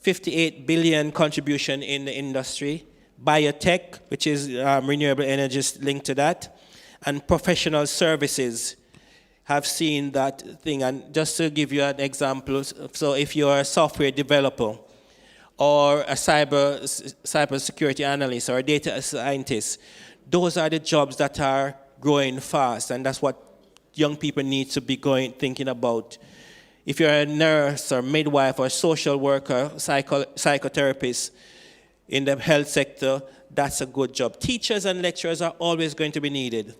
58 billion contribution in the industry. Biotech, which is renewable energy linked to that. And professional services have seen that thing. And just to give you an example, so if you're a software developer, or a cyber security analyst, or a data scientist, those are the jobs that are growing fast, and that's what young people need to be thinking about. If you're a nurse or midwife or social worker, psychotherapist in the health sector, that's a good job. Teachers and lecturers are always going to be needed.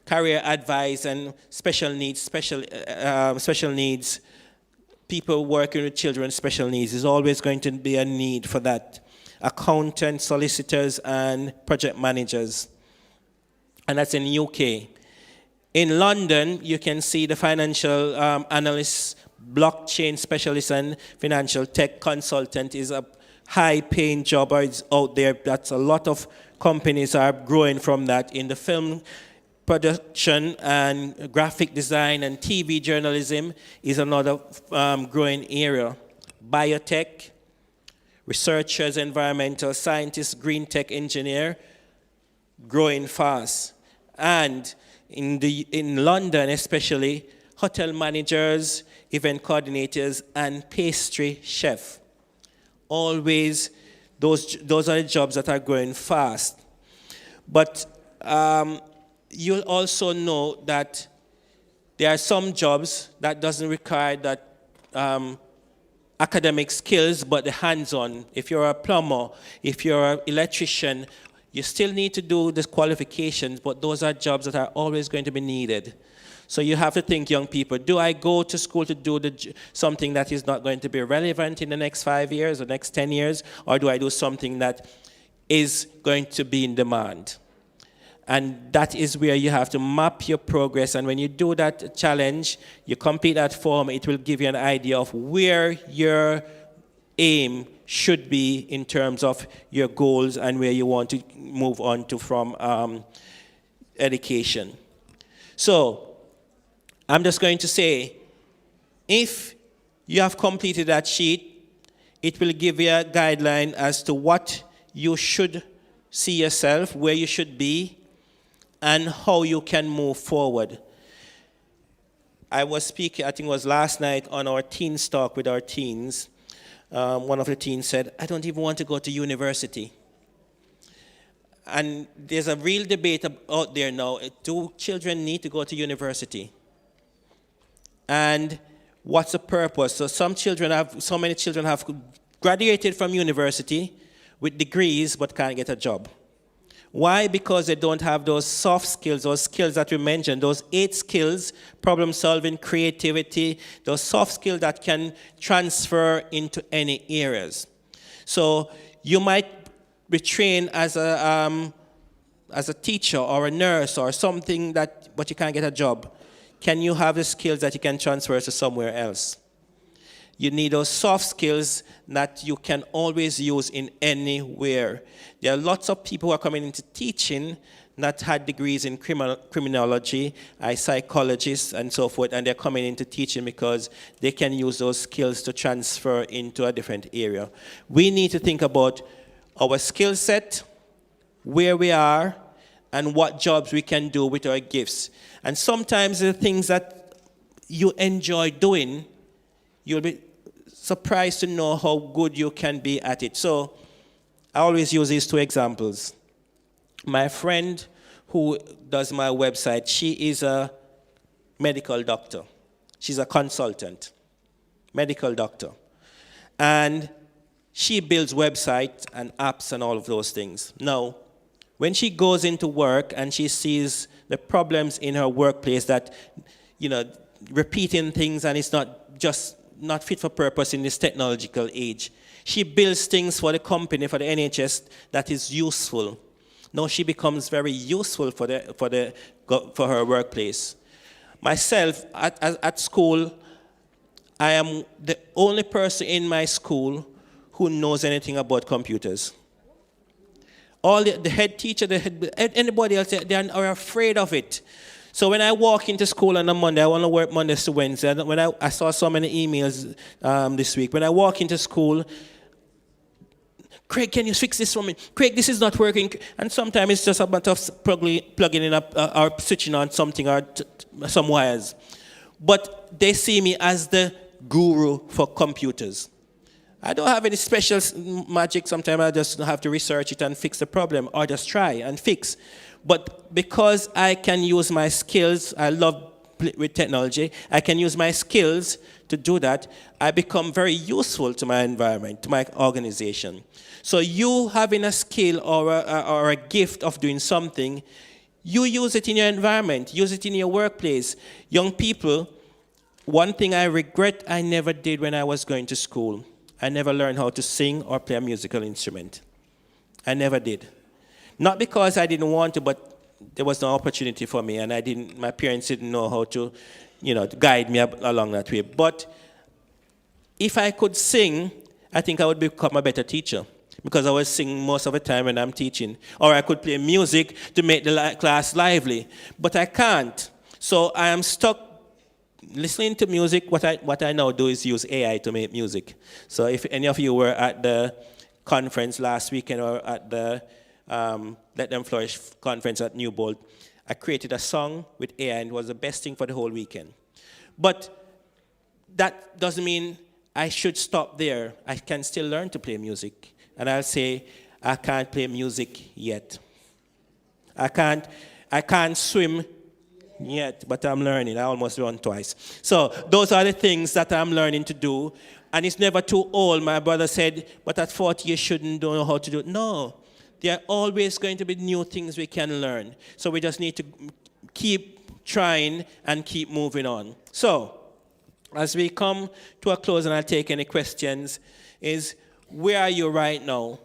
Career advice and special needs, people working with children with special needs is always going to be a need for that. Accountants, solicitors, and project managers. And that's in the UK. In London, you can see the financial analysts, blockchain specialist, and financial tech consultant is a high-paying job out there. That's a lot of companies are growing from that. In the film production and graphic design and TV journalism is another growing area. Biotech, researchers, environmental scientists, green tech engineer, growing fast. And in London especially, hotel managers, event coordinators, and pastry chef. Always, those are the jobs that are growing fast. But you'll also know that there are some jobs that doesn't require that academic skills, but the hands-on. If you're a plumber, if you're an electrician, you still need to do the qualifications, but those are jobs that are always going to be needed. So you have to think, young people, do I go to school to do something that is not going to be relevant in the next 5 years or next 10 years, or do I do something that is going to be in demand? And that is where you have to map your progress. And when you do that challenge, you complete that form, it will give you an idea of where your aim should be in terms of your goals and where you want to move on to from education. So I'm just going to say, if you have completed that sheet, it will give you a guideline as to what you should see yourself, where you should be, and how you can move forward. I was speaking, I think it was last night, on our teens talk with our teens. One of the teens said, I don't even want to go to university. And there's a real debate out there now. Do children need to go to university? And what's the purpose? So so many children have graduated from university with degrees but can't get a job. Why? Because they don't have those soft skills, those skills that we mentioned, those 8 skills, problem solving, creativity, those soft skills that can transfer into any areas. So you might be trained as a teacher or a nurse or something, but you can't get a job. Can you have the skills that you can transfer to somewhere else? You need those soft skills that you can always use in anywhere. There are lots of people who are coming into teaching that had degrees in criminology, psychologists, and so forth, and they're coming into teaching because they can use those skills to transfer into a different area. We need to think about our skill set, where we are, and what jobs we can do with our gifts. And sometimes the things that you enjoy doing, you'll be surprised to know how good you can be at it. So I always use these 2 examples. My friend who does my website, she is a medical doctor. She's a consultant, medical doctor. And she builds websites and apps and all of those things. Now, when she goes into work and she sees the problems in her workplace that, repeating things and it's not fit for purpose in this technological age. She builds things for the company, for the NHS, that is useful. Now she becomes very useful for her workplace. Myself, at school, I am the only person in my school who knows anything about computers. All the head teacher, anybody else, they are afraid of it. So when I walk into school on a Monday, I want to work Mondays to Wednesday. When I saw so many emails this week. When I walk into school, Craig, can you fix this for me? Craig, this is not working. And sometimes it's just a matter of plugging in or switching on something or some wires. But they see me as the guru for computers. I don't have any special magic. Sometimes I just have to research it and fix the problem or just try and fix. But because I can use my skills, I love with technology, I can use my skills to do that, I become very useful to my environment, to my organization. So you having a skill or a gift of doing something, you use it in your environment, use it in your workplace. Young people, one thing I regret I never did when I was going to school, I never learned how to sing or play a musical instrument. I never did. Not because I didn't want to, but there was no opportunity for me, and my parents didn't know how to, guide me along that way. But if I could sing, I think I would become a better teacher, because I was singing most of the time when I'm teaching. Or I could play music to make the class lively, but I can't. So I am stuck listening to music. What I now do is use AI to make music. So if any of you were at the conference last weekend or at the Let Them Flourish conference at Newbold, I created a song with AI, and it was the best thing for the whole weekend. But that doesn't mean I should stop there. I can still learn to play music. And I'll say, I can't play music yet. I can't swim yet, but I'm learning. I almost run twice. So those are the things that I'm learning to do. And it's never too old. My brother said, but at 40 you shouldn't know how to do it. No. There are always going to be new things we can learn. So we just need to keep trying and keep moving on. So, as we come to a close and I'll take any questions, is where are you right now?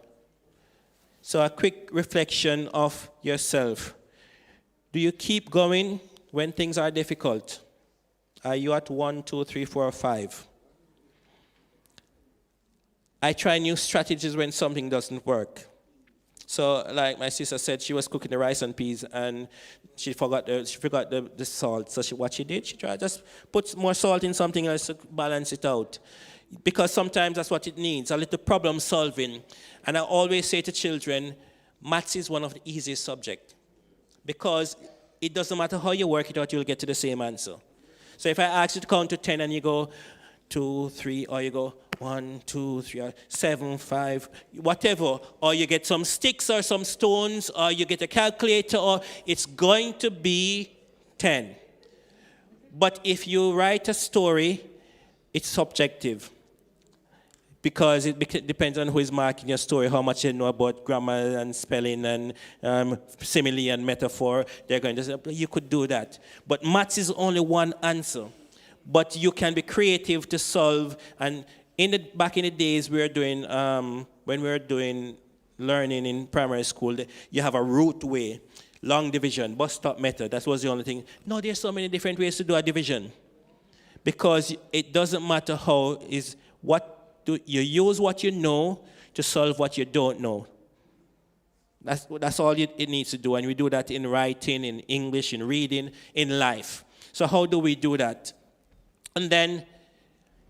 So a quick reflection of yourself. Do you keep going when things are difficult? Are you at 1, 2, 3, 4, or 5? I try new strategies when something doesn't work. So, like my sister said, she was cooking the rice and peas, and she forgot the salt. So what she did, she tried just put more salt in something else to balance it out. Because sometimes that's what it needs, a little problem solving. And I always say to children, maths is one of the easiest subjects. Because it doesn't matter how you work it out, you'll get to the same answer. So if I ask you to count to 10 and you go 2, 3, or you go 1, 2, 3, or 7, 5, whatever, or you get some sticks or some stones, or you get a calculator, or it's going to be 10. But if you write a story, it's subjective. Because it depends on who is marking your story, how much they know about grammar and spelling and simile and metaphor. They're going to say, you could do that. But maths is only one answer. But you can be creative to solve. And back in the days, when we were doing learning in primary school, you have a root way, long division, bus stop method. That was the only thing. No, there's so many different ways to do a division. Because it doesn't matter how, you use what you know to solve what you don't know. That's all it needs to do. And we do that in writing, in English, in reading, in life. So how do we do that? And then,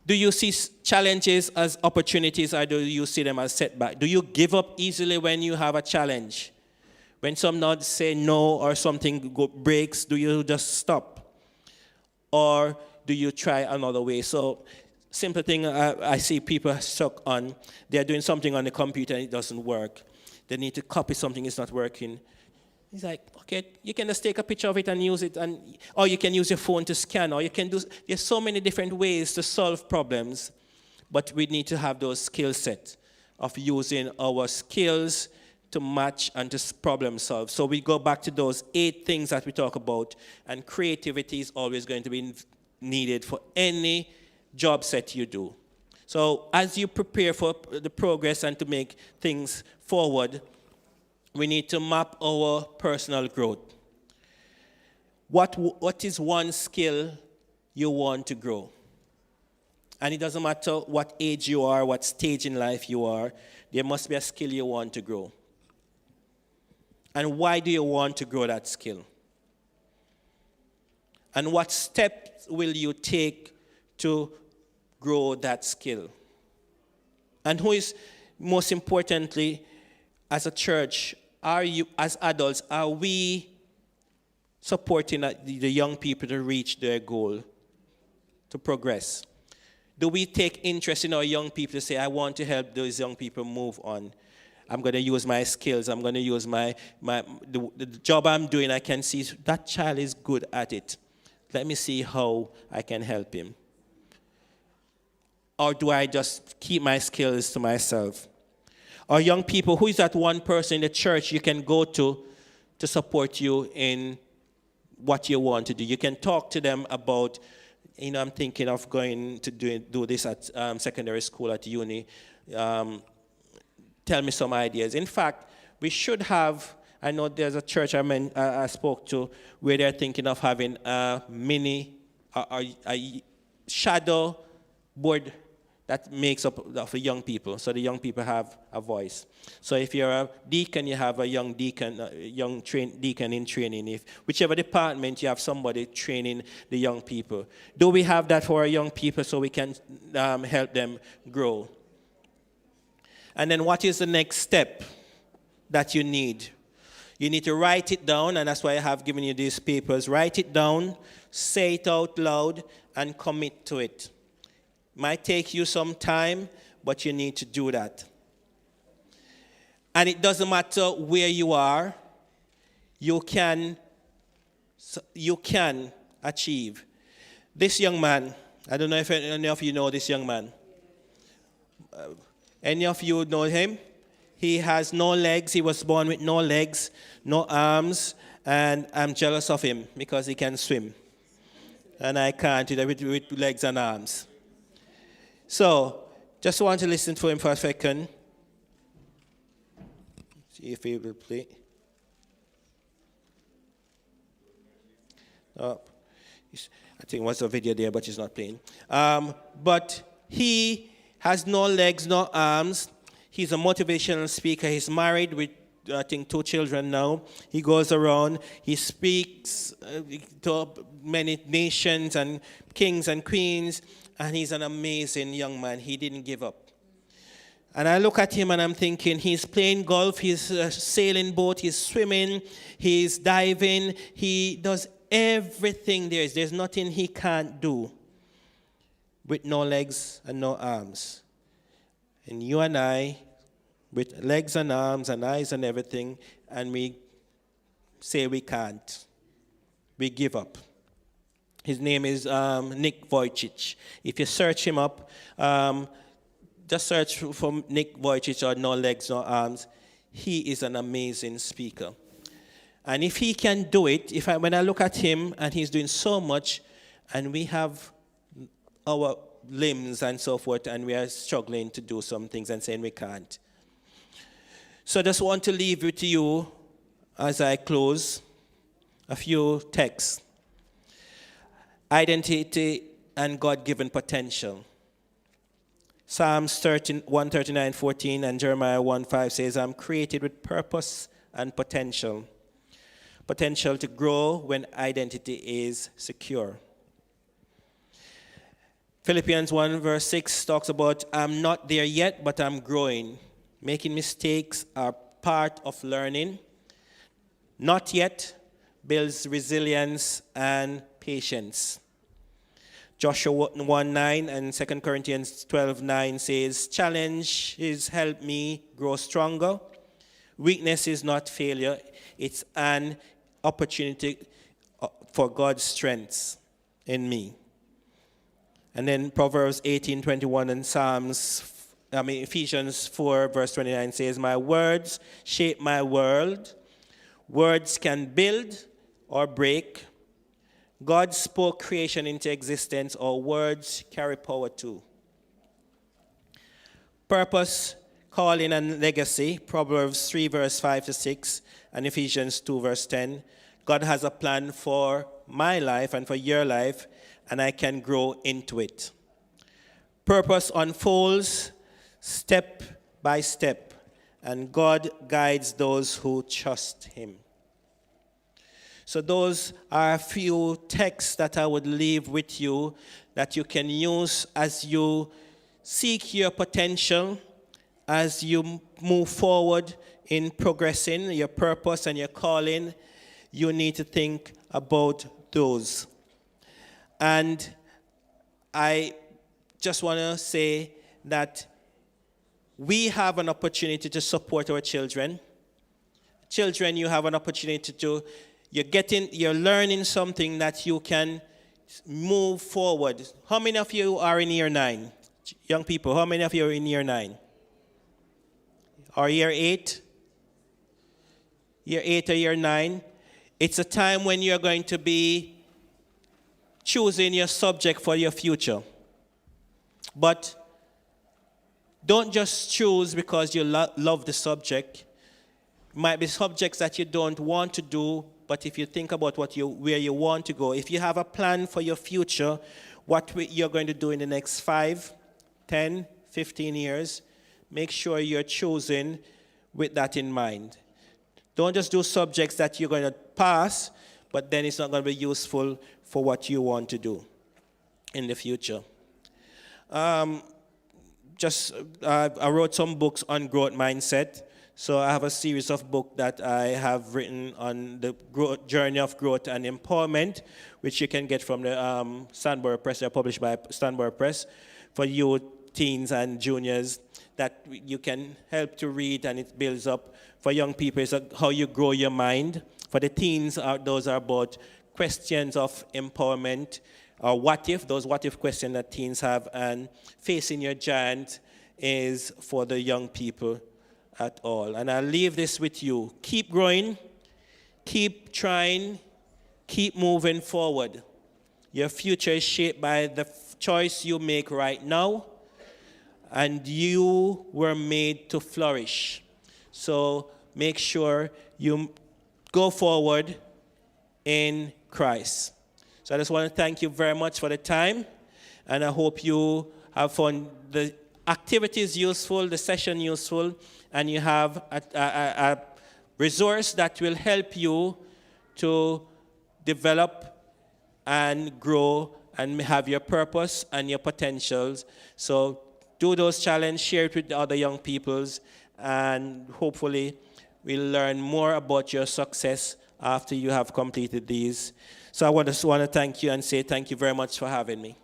do you see challenges as opportunities, or do you see them as setbacks? Do you give up easily when you have a challenge? When someone say no or something breaks, do you just stop? Or do you try another way? So, simple thing I see people stuck on, they're doing something on the computer and it doesn't work. They need to copy something, it's not working. He's like, okay, you can just take a picture of it and use it, or you can use your phone to scan, or you can there's so many different ways to solve problems, but we need to have those skill sets of using our skills to match and to problem solve. So we go back to those 8 things that we talk about, and creativity is always going to be needed for any job set you do. So as you prepare for the progress and to make things forward, we need to map our personal growth. What is one skill you want to grow? And it doesn't matter what age you are, what stage in life you are, there must be a skill you want to grow. And why do you want to grow that skill? And what steps will you take to grow that skill? And who is, most importantly, as a church, as adults, are we supporting the young people to reach their goal, to progress? Do we take interest in our young people to say, I want to help those young people move on? I'm going to use my skills. I'm going to use the job I'm doing. I can see that child is good at it. Let me see how I can help him. Or do I just keep my skills to myself? Or young people, who is that one person in the church you can go to support you in what you want to do? You can talk to them about, I'm thinking of going to do this at secondary school, at uni. Tell me some ideas. In fact, we should have, I know there's a church I spoke to where they're thinking of having a shadow board that makes up of the young people, so the young people have a voice. So if you're a deacon, you have a young deacon, deacon in training. Whichever department, you have somebody training the young people. Do we have that for our young people so we can help them grow? And then what is the next step that you need? You need to write it down, and that's why I have given you these papers. Write it down, say it out loud, and commit to it. Might take you some time, but you need to do that. And it doesn't matter where you are, you can achieve. This young man, I don't know if any of you know this young man. Any of you know him? He has no legs. He was born with no legs, no arms, and I'm jealous of him because he can swim. And I can't with legs and arms. So, just want to listen to him for a second. See if he will play. I think what's the video there, but he's not playing. But he has no legs, no arms. He's a motivational speaker. He's married with, I think, 2 children now. He goes around. He speaks to many nations and kings and queens. And he's an amazing young man. He didn't give up. And I look at him and I'm thinking, he's playing golf, he's sailing boat, he's swimming, he's diving, he does everything there is. There's nothing he can't do with no legs and no arms. And you and I, with legs and arms and eyes and everything, and we say we can't. We give up. His name is Nick Vujicic. If you search him up, just search for Nick Vujicic or no legs, no arms. He is an amazing speaker. And if he can do it, when I look at him and he's doing so much, and we have our limbs and so forth, and we are struggling to do some things and saying we can't. So I just want to leave with you, as I close, a few texts. Identity and God-given potential. Psalms 139:14 and Jeremiah 1:5 says, I'm created with purpose and potential. Potential to grow when identity is secure. Philippians 1:6 talks about, I'm not there yet, but I'm growing. Making mistakes are part of learning. Not yet builds resilience and patience. Joshua 1:9 and 2 Corinthians 12:9 says, challenges help me grow stronger. Weakness is not failure. It's an opportunity for God's strength in me. And then Proverbs 18:21 and Ephesians 4:29 says, my words shape my world. Words can build or break. God spoke creation into existence, or words carry power too. Purpose, calling, and legacy, Proverbs 3:5-6, and Ephesians 2:10. God has a plan for my life and for your life, and I can grow into it. Purpose unfolds step by step, and God guides those who trust him. So those are a few texts that I would leave with you that you can use as you seek your potential, as you move forward in progressing your purpose and your calling. You need to think about those. And I just want to say that we have an opportunity to support our children. Children, you have an opportunity to you're learning something that you can move forward. How many of you are in year 9? Young people, how many of you are in year 9? Or year 8? Year 8 or year 9? It's a time when you're going to be choosing your subject for your future. But don't just choose because you love the subject. It might be subjects that you don't want to do, but if you think about where you want to go, if you have a plan for your future, what you're going to do in the next 5, 10, 15 years, make sure you're choosing with that in mind. Don't just do subjects that you're going to pass, but then it's not going to be useful for what you want to do in the future. I wrote some books on growth mindset. So I have a series of books that I have written on the journey of growth and empowerment, which you can get from the Stanborough Press. They're published by Stanborough Press for you teens and juniors that you can help to read, and it builds up. For young people, it's how you grow your mind. For the teens, those are about questions of empowerment, or those what if questions that teens have, and facing your giant is for the young people at all. And I'll leave this with you. Keep growing, keep trying, keep moving forward. Your future is shaped by the choice you make right now, and you were made to flourish. So make sure you go forward in Christ. So I just want to thank you very much for the time, and I hope you have found the activities useful, the session useful, and you have a resource that will help you to develop and grow and have your purpose and your potentials. So do those challenges, share it with the other young peoples, and hopefully we'll learn more about your success after you have completed these. So I just want to thank you and say thank you very much for having me.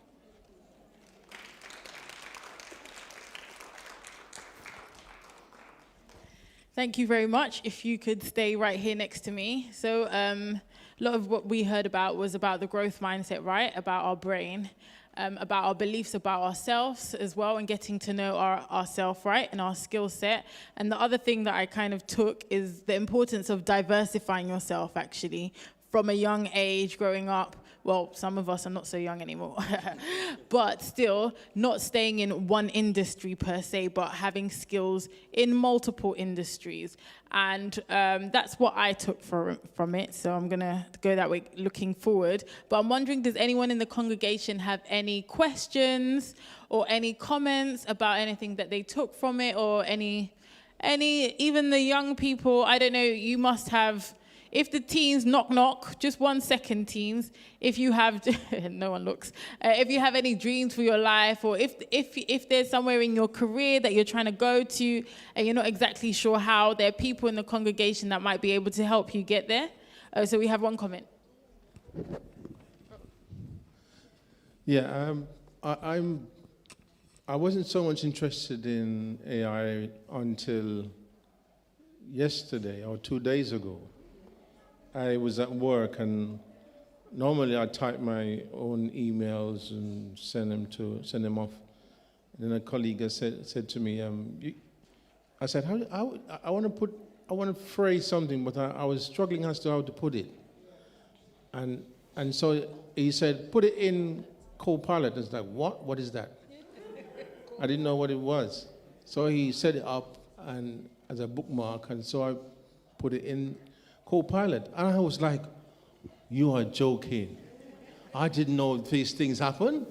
Thank you very much. If you could stay right here next to me. So a lot of what we heard about was about the growth mindset, right? About our brain, about our beliefs about ourselves as well, and getting to know ourselves, right? And our skill set. And the other thing that I kind of took is the importance of diversifying yourself, actually, from a young age, growing up. Well, some of us are not so young anymore, but still not staying in one industry per se, but having skills in multiple industries. And that's what I took from it. So I'm going to go that way looking forward. But I'm wondering, does anyone in the congregation have any questions or any comments about anything that they took from it, or any, even the young people? I don't know, you must have. If the teens, knock, just 1 second, teens, if you have, no one looks, if you have any dreams for your life, or if there's somewhere in your career that you're trying to go to and you're not exactly sure how, there are people in the congregation that might be able to help you get there. So we have one comment. Yeah, I wasn't so much interested in AI until yesterday or 2 days ago. I was at work, and normally I type my own emails and send them off. And then a colleague said to me, I said, I want to phrase something, but I was struggling as to how to put it. And so he said, put it in Copilot. I was like, what? What is that? I didn't know what it was. So he set it up and as a bookmark, and so I put it in Copilot. And I was like, you are joking. I didn't know these things happen.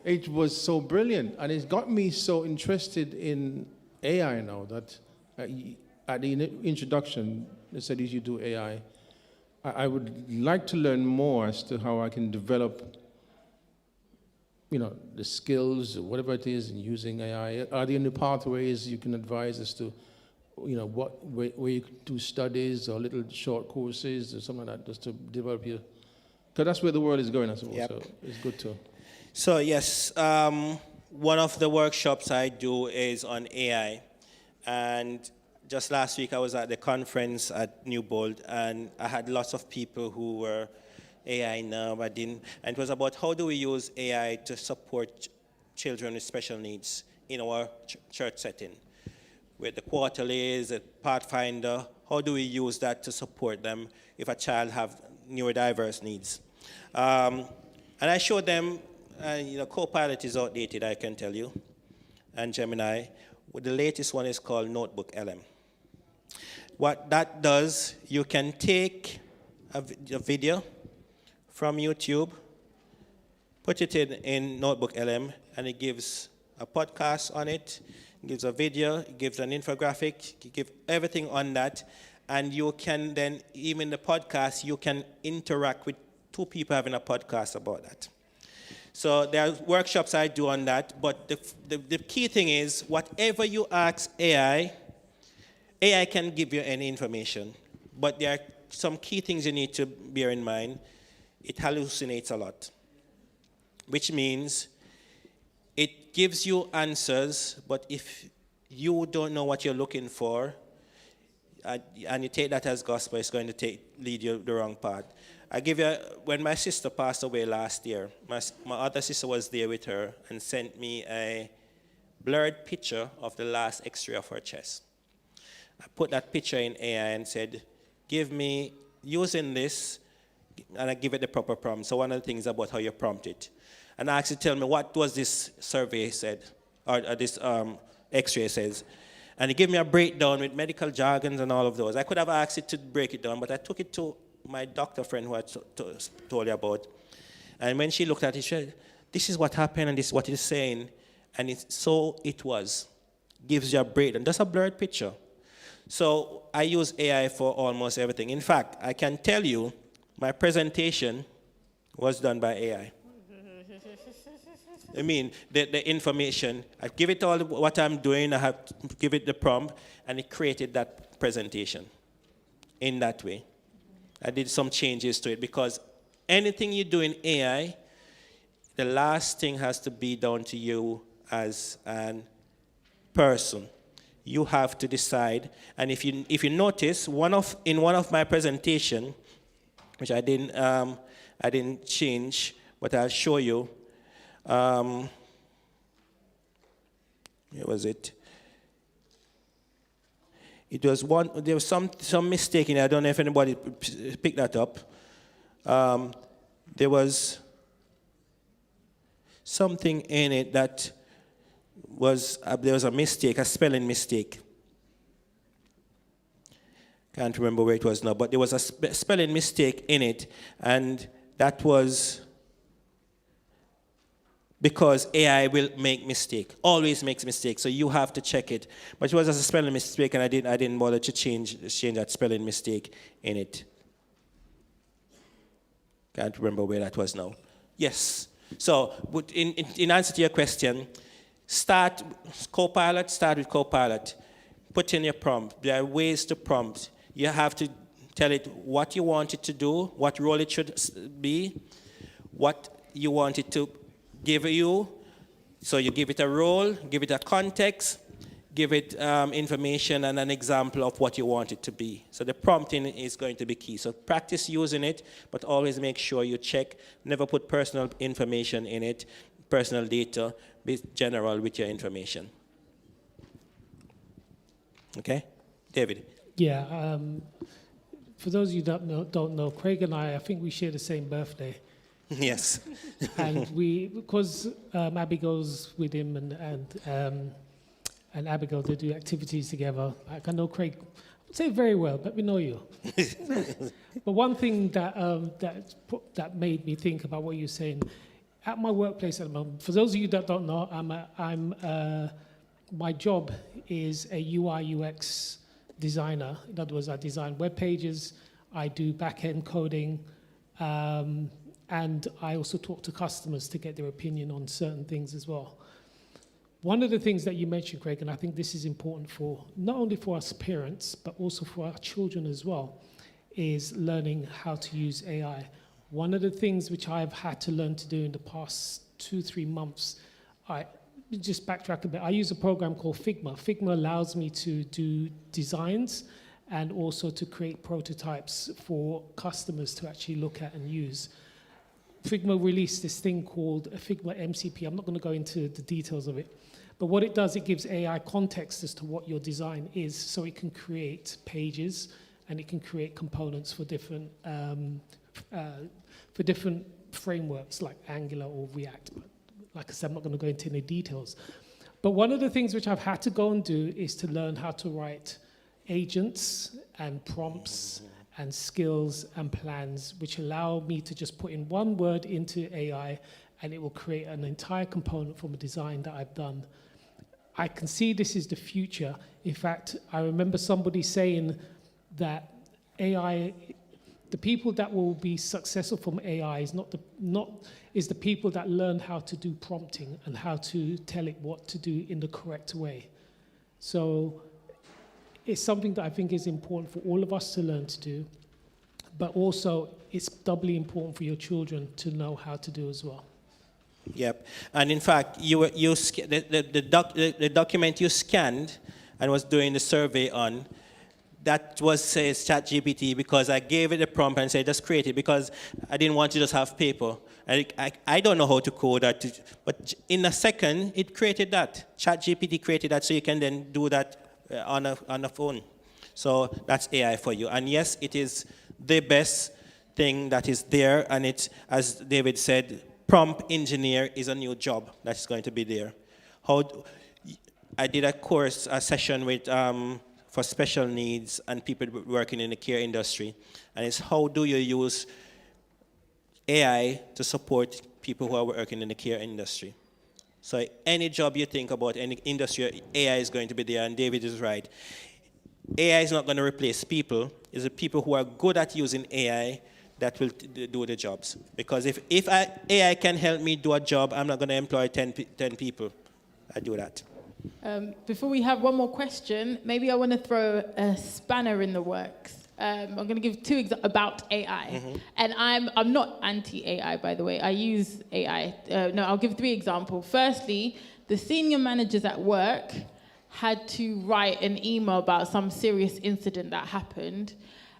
It was so brilliant. And it got me so interested in AI now that at the introduction, they said you should do AI. I would like to learn more as to how I can develop, the skills or whatever it is in using AI. Are there any pathways you can advise as to where you could do studies or little short courses or something like that, just to develop your, because that's where the world is going, I suppose. Yep. So it's good to. So yes, one of the workshops I do is on AI, and just last week I was at the conference at Newbold, and I had lots of people who were AI now, and it was about how do we use AI to support children with special needs in our church setting. With the quarterlies, the Pathfinder, how do we use that to support them if a child have neurodiverse needs? And I showed them, Copilot is outdated, I can tell you, and Gemini. The latest one is called Notebook LM. What that does, you can take a video from YouTube, put it in Notebook LM, and it gives a podcast on it. It gives a video, it gives an infographic, it gives everything on that, and you can then, even the podcast, you can interact with two people having a podcast about that. So there are workshops I do on that, but the key thing is, whatever you ask AI can give you any information, but there are some key things you need to bear in mind. It hallucinates a lot, which means it gives you answers, but if you don't know what you're looking for, and you take that as gospel, it's going to lead you the wrong path. When my sister passed away last year, my other sister was there with her and sent me a blurred picture of the last X-ray of her chest. I put that picture in AI and said, give me, using this, and I give it the proper prompt. So one of the things about how you prompt it. And I asked it to tell me what was this survey said, or this X-ray says. And it gave me a breakdown with medical jargons and all of those. I could have asked it to break it down, but I took it to my doctor friend who I told you about. And when she looked at it, she said, this is what happened and this is what it's saying. And so it was. Gives you a breakdown. That's a blurred picture. So I use AI for almost everything. In fact, I can tell you my presentation was done by AI. I mean, the information, I give it all what I'm doing, I have to give it the prompt, and it created that presentation in that way. I did some changes to it because anything you do in AI, the last thing has to be down to you as a person. You have to decide, and if you notice, in one of my presentation, which I didn't change, but I'll show you. Where was it? It was one. There was some mistake in it. I don't know if anybody picked that up. There was something in it that was there was a mistake, a spelling mistake. Can't remember where it was now, but there was a spelling mistake in it, and that was because AI will make mistake, always makes mistakes, so you have to check it. But it was a spelling mistake, and I didn't bother to change that spelling mistake in it. Can't remember where that was now. Yes. So, in answer to your question, start with Copilot. Put in your prompt. There are ways to prompt. You have to tell it what you want it to do, what role it should be, what you want it to give you. So you give it a role, give it a context, give it information and an example of what you want it to be. So the prompting is going to be key. So practice using it, but always make sure you check. Never put personal information in it, personal data. Be general with your information. Okay? David? Yeah. For those of you that don't know, Craig and I think we share the same birthday. Yes. And because Abigail's with him and Abigail, they do activities together. I know Craig, I would say very well, but we know you. But one thing that made me think about what you're saying, at my workplace at the moment, for those of you that don't know, my job is a UI UX designer. In other words, I design web pages, I do back-end coding, and I also talk to customers to get their opinion on certain things as well. One of the things that you mentioned, Craig, and I think this is important for not only for us parents, but also for our children as well, is learning how to use AI. One of the things which I've had to learn to do in the past 2-3 months, just backtrack a bit, I use a program called Figma. Figma allows me to do designs and also to create prototypes for customers to actually look at and use. Figma released this thing called a Figma MCP. I'm not going to go into the details of it. But what it does, it gives AI context as to what your design is, so it can create pages and it can create components for different frameworks like Angular or React. But like I said, I'm not going to go into any details. But one of the things which I've had to go and do is to learn how to write agents and prompts and skills and plans, which allow me to just put in one word into AI and it will create an entire component from a design that I've done. I can see this is the future. In fact, I remember somebody saying that AI, the people that will be successful from AI is the people that learn how to do prompting and how to tell it what to do in the correct way. So it's something that I think is important for all of us to learn to do, but also it's doubly important for your children to know how to do as well. Yep. And in fact, the document you scanned and was doing the survey on, that was says ChatGPT, because I gave it a prompt and said just create it, because I didn't want to just have paper. I don't know how to code that, but in a second it created that. ChatGPT created that, so you can then do that on a phone. So that's AI for you. And yes, it is the best thing that is there, and it's, as David said, prompt engineer is a new job that's going to be there. I did a session with for special needs and people working in the care industry, and it's how do you use AI to support people who are working in the care industry. So any job you think about, any industry, AI is going to be there, and David is right. AI is not going to replace people. It's the people who are good at using AI that will do the jobs. Because if AI can help me do a job, I'm not going to employ 10 people. I do that. Before we have one more question, maybe I want to throw a spanner in the works. I'm going to give two about AI. And I'm not anti-AI, by the way. I use AI. I'll give 3 examples. Firstly, the senior managers at work had to write an email about some serious incident that happened.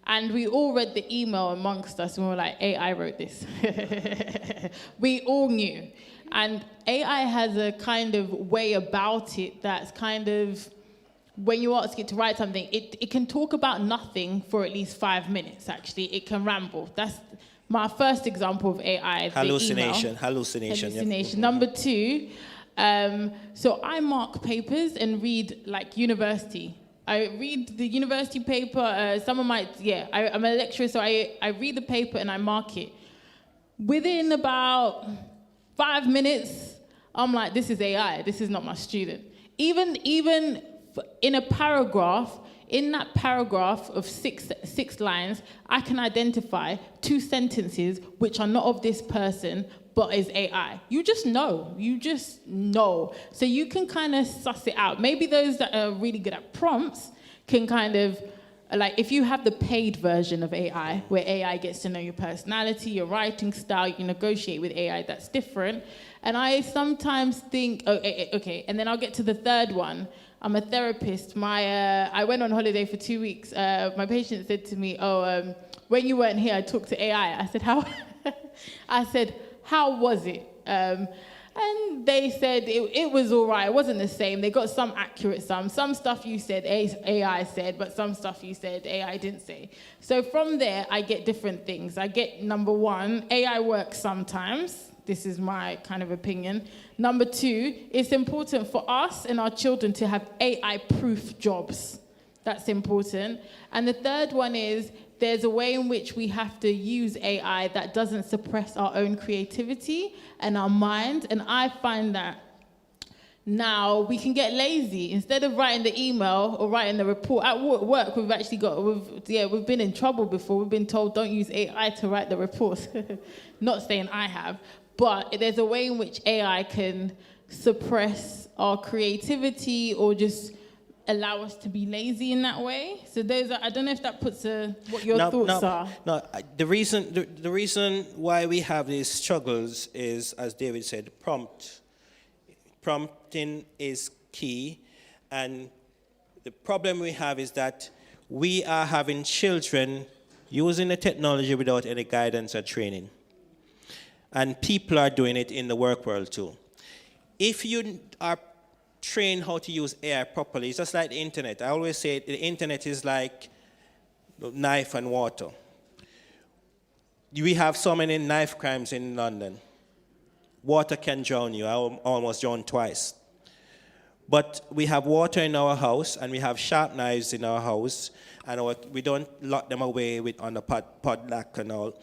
And we all read the email amongst us, and we were like, AI wrote this. We all knew. And AI has a kind of way about it that's kind of, when you ask it to write something, it can talk about nothing for at least 5 minutes, actually. It can ramble. That's my first example of AI. Hallucination. Yep. Number 2, so I mark papers and read like university. I read the university paper. I'm a lecturer, so I read the paper and I mark it. Within about 5 minutes, I'm like, this is AI. This is not my student. Even in a paragraph, in that paragraph of six lines, I can identify 2 sentences which are not of this person, but is AI. You just know. So you can kind of suss it out. Maybe those that are really good at prompts can kind of, like, if you have the paid version of AI, where AI gets to know your personality, your writing style, you negotiate with AI, that's different. And I sometimes think, okay, and then I'll get to the third one. I'm a therapist. I went on holiday for 2 weeks. My patient said to me, when you weren't here, I talked to AI. I said, how? I said, how was it? And they said it was all right. It wasn't the same. They got some accurate, some stuff you said AI said, but some stuff you said AI didn't say. So from there, I get different things. I get, number 1, AI works sometimes. This is my kind of opinion. Number 2, it's important for us and our children to have AI-proof jobs. That's important. And the third one is, there's a way in which we have to use AI that doesn't suppress our own creativity and our mind. And I find that now we can get lazy. Instead of writing the email or writing the report, at work we've actually we've been in trouble before. We've been told, don't use AI to write the reports. Not saying I have, but there's a way in which AI can suppress our creativity or just allow us to be lazy in that way. So those are, I don't know if that puts what your thoughts are. No, the reason why we have these struggles is, as David said, prompting is key. And the problem we have is that we are having children using the technology without any guidance or training. And people are doing it in the work world too. If you are train how to use AI properly. It's just like the internet. I always say the internet is like knife and water. We have so many knife crimes in London. Water can drown you. I almost drowned twice. But we have water in our house, and we have sharp knives in our house, and we don't lock them away on the padlock and all.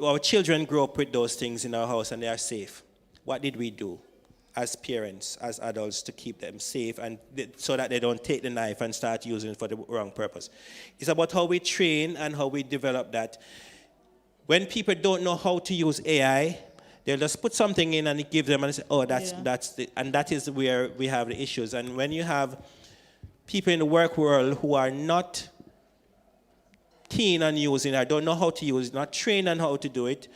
Our children grow up with those things in our house, and they are safe. What did we do as parents, as adults, to keep them safe and so that they don't take the knife and start using it for the wrong purpose? It's about how we train and how we develop that. When people don't know how to use AI, they'll just put something in and give them and say, and that is where we have the issues. And when you have people in the work world who are not keen on using it, don't know how to use it, not trained on how to do it,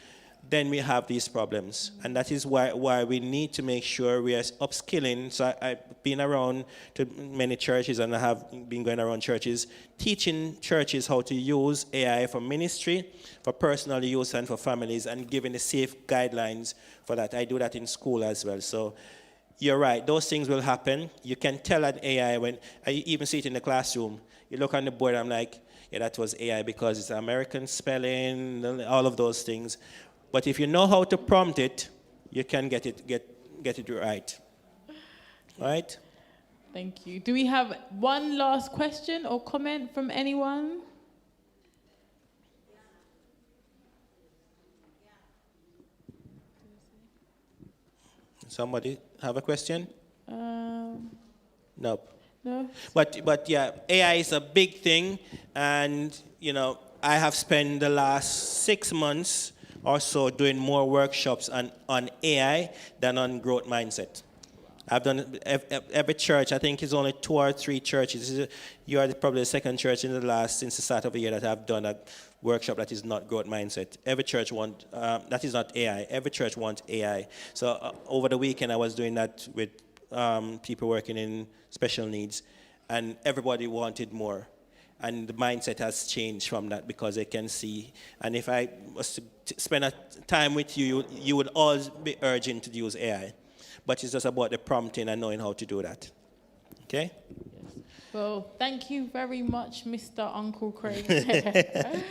then we have these problems. And that is why we need to make sure we are upskilling. So I've been around to many churches, and I have been going around churches, teaching churches how to use AI for ministry, for personal use, and for families, and giving the safe guidelines for that. I do that in school as well. So you're right, those things will happen. You can tell an AI when, I even see it in the classroom. You look on the board, I'm like, yeah, that was AI because it's American spelling, all of those things. But if you know how to prompt it, you can get it right. All right? Thank you. Do we have one last question or comment from anyone? Somebody have a question? Nope. No. But yeah, AI is a big thing, and you know, I have spent the last 6 months or so doing more workshops on AI than on growth mindset. I've done every church. I think it's only 2 or 3 churches. You are probably the second church since the start of the year that have done a workshop that is not growth mindset. Every church that is not AI. Every church wants AI. So over the weekend I was doing that with people working in special needs, and everybody wanted more. And the mindset has changed from that because they can see. And if I was to spend a time with you, you would always be urging to use AI. But it's just about the prompting and knowing how to do that. Okay? Well, thank you very much, Mr. Uncle Craige.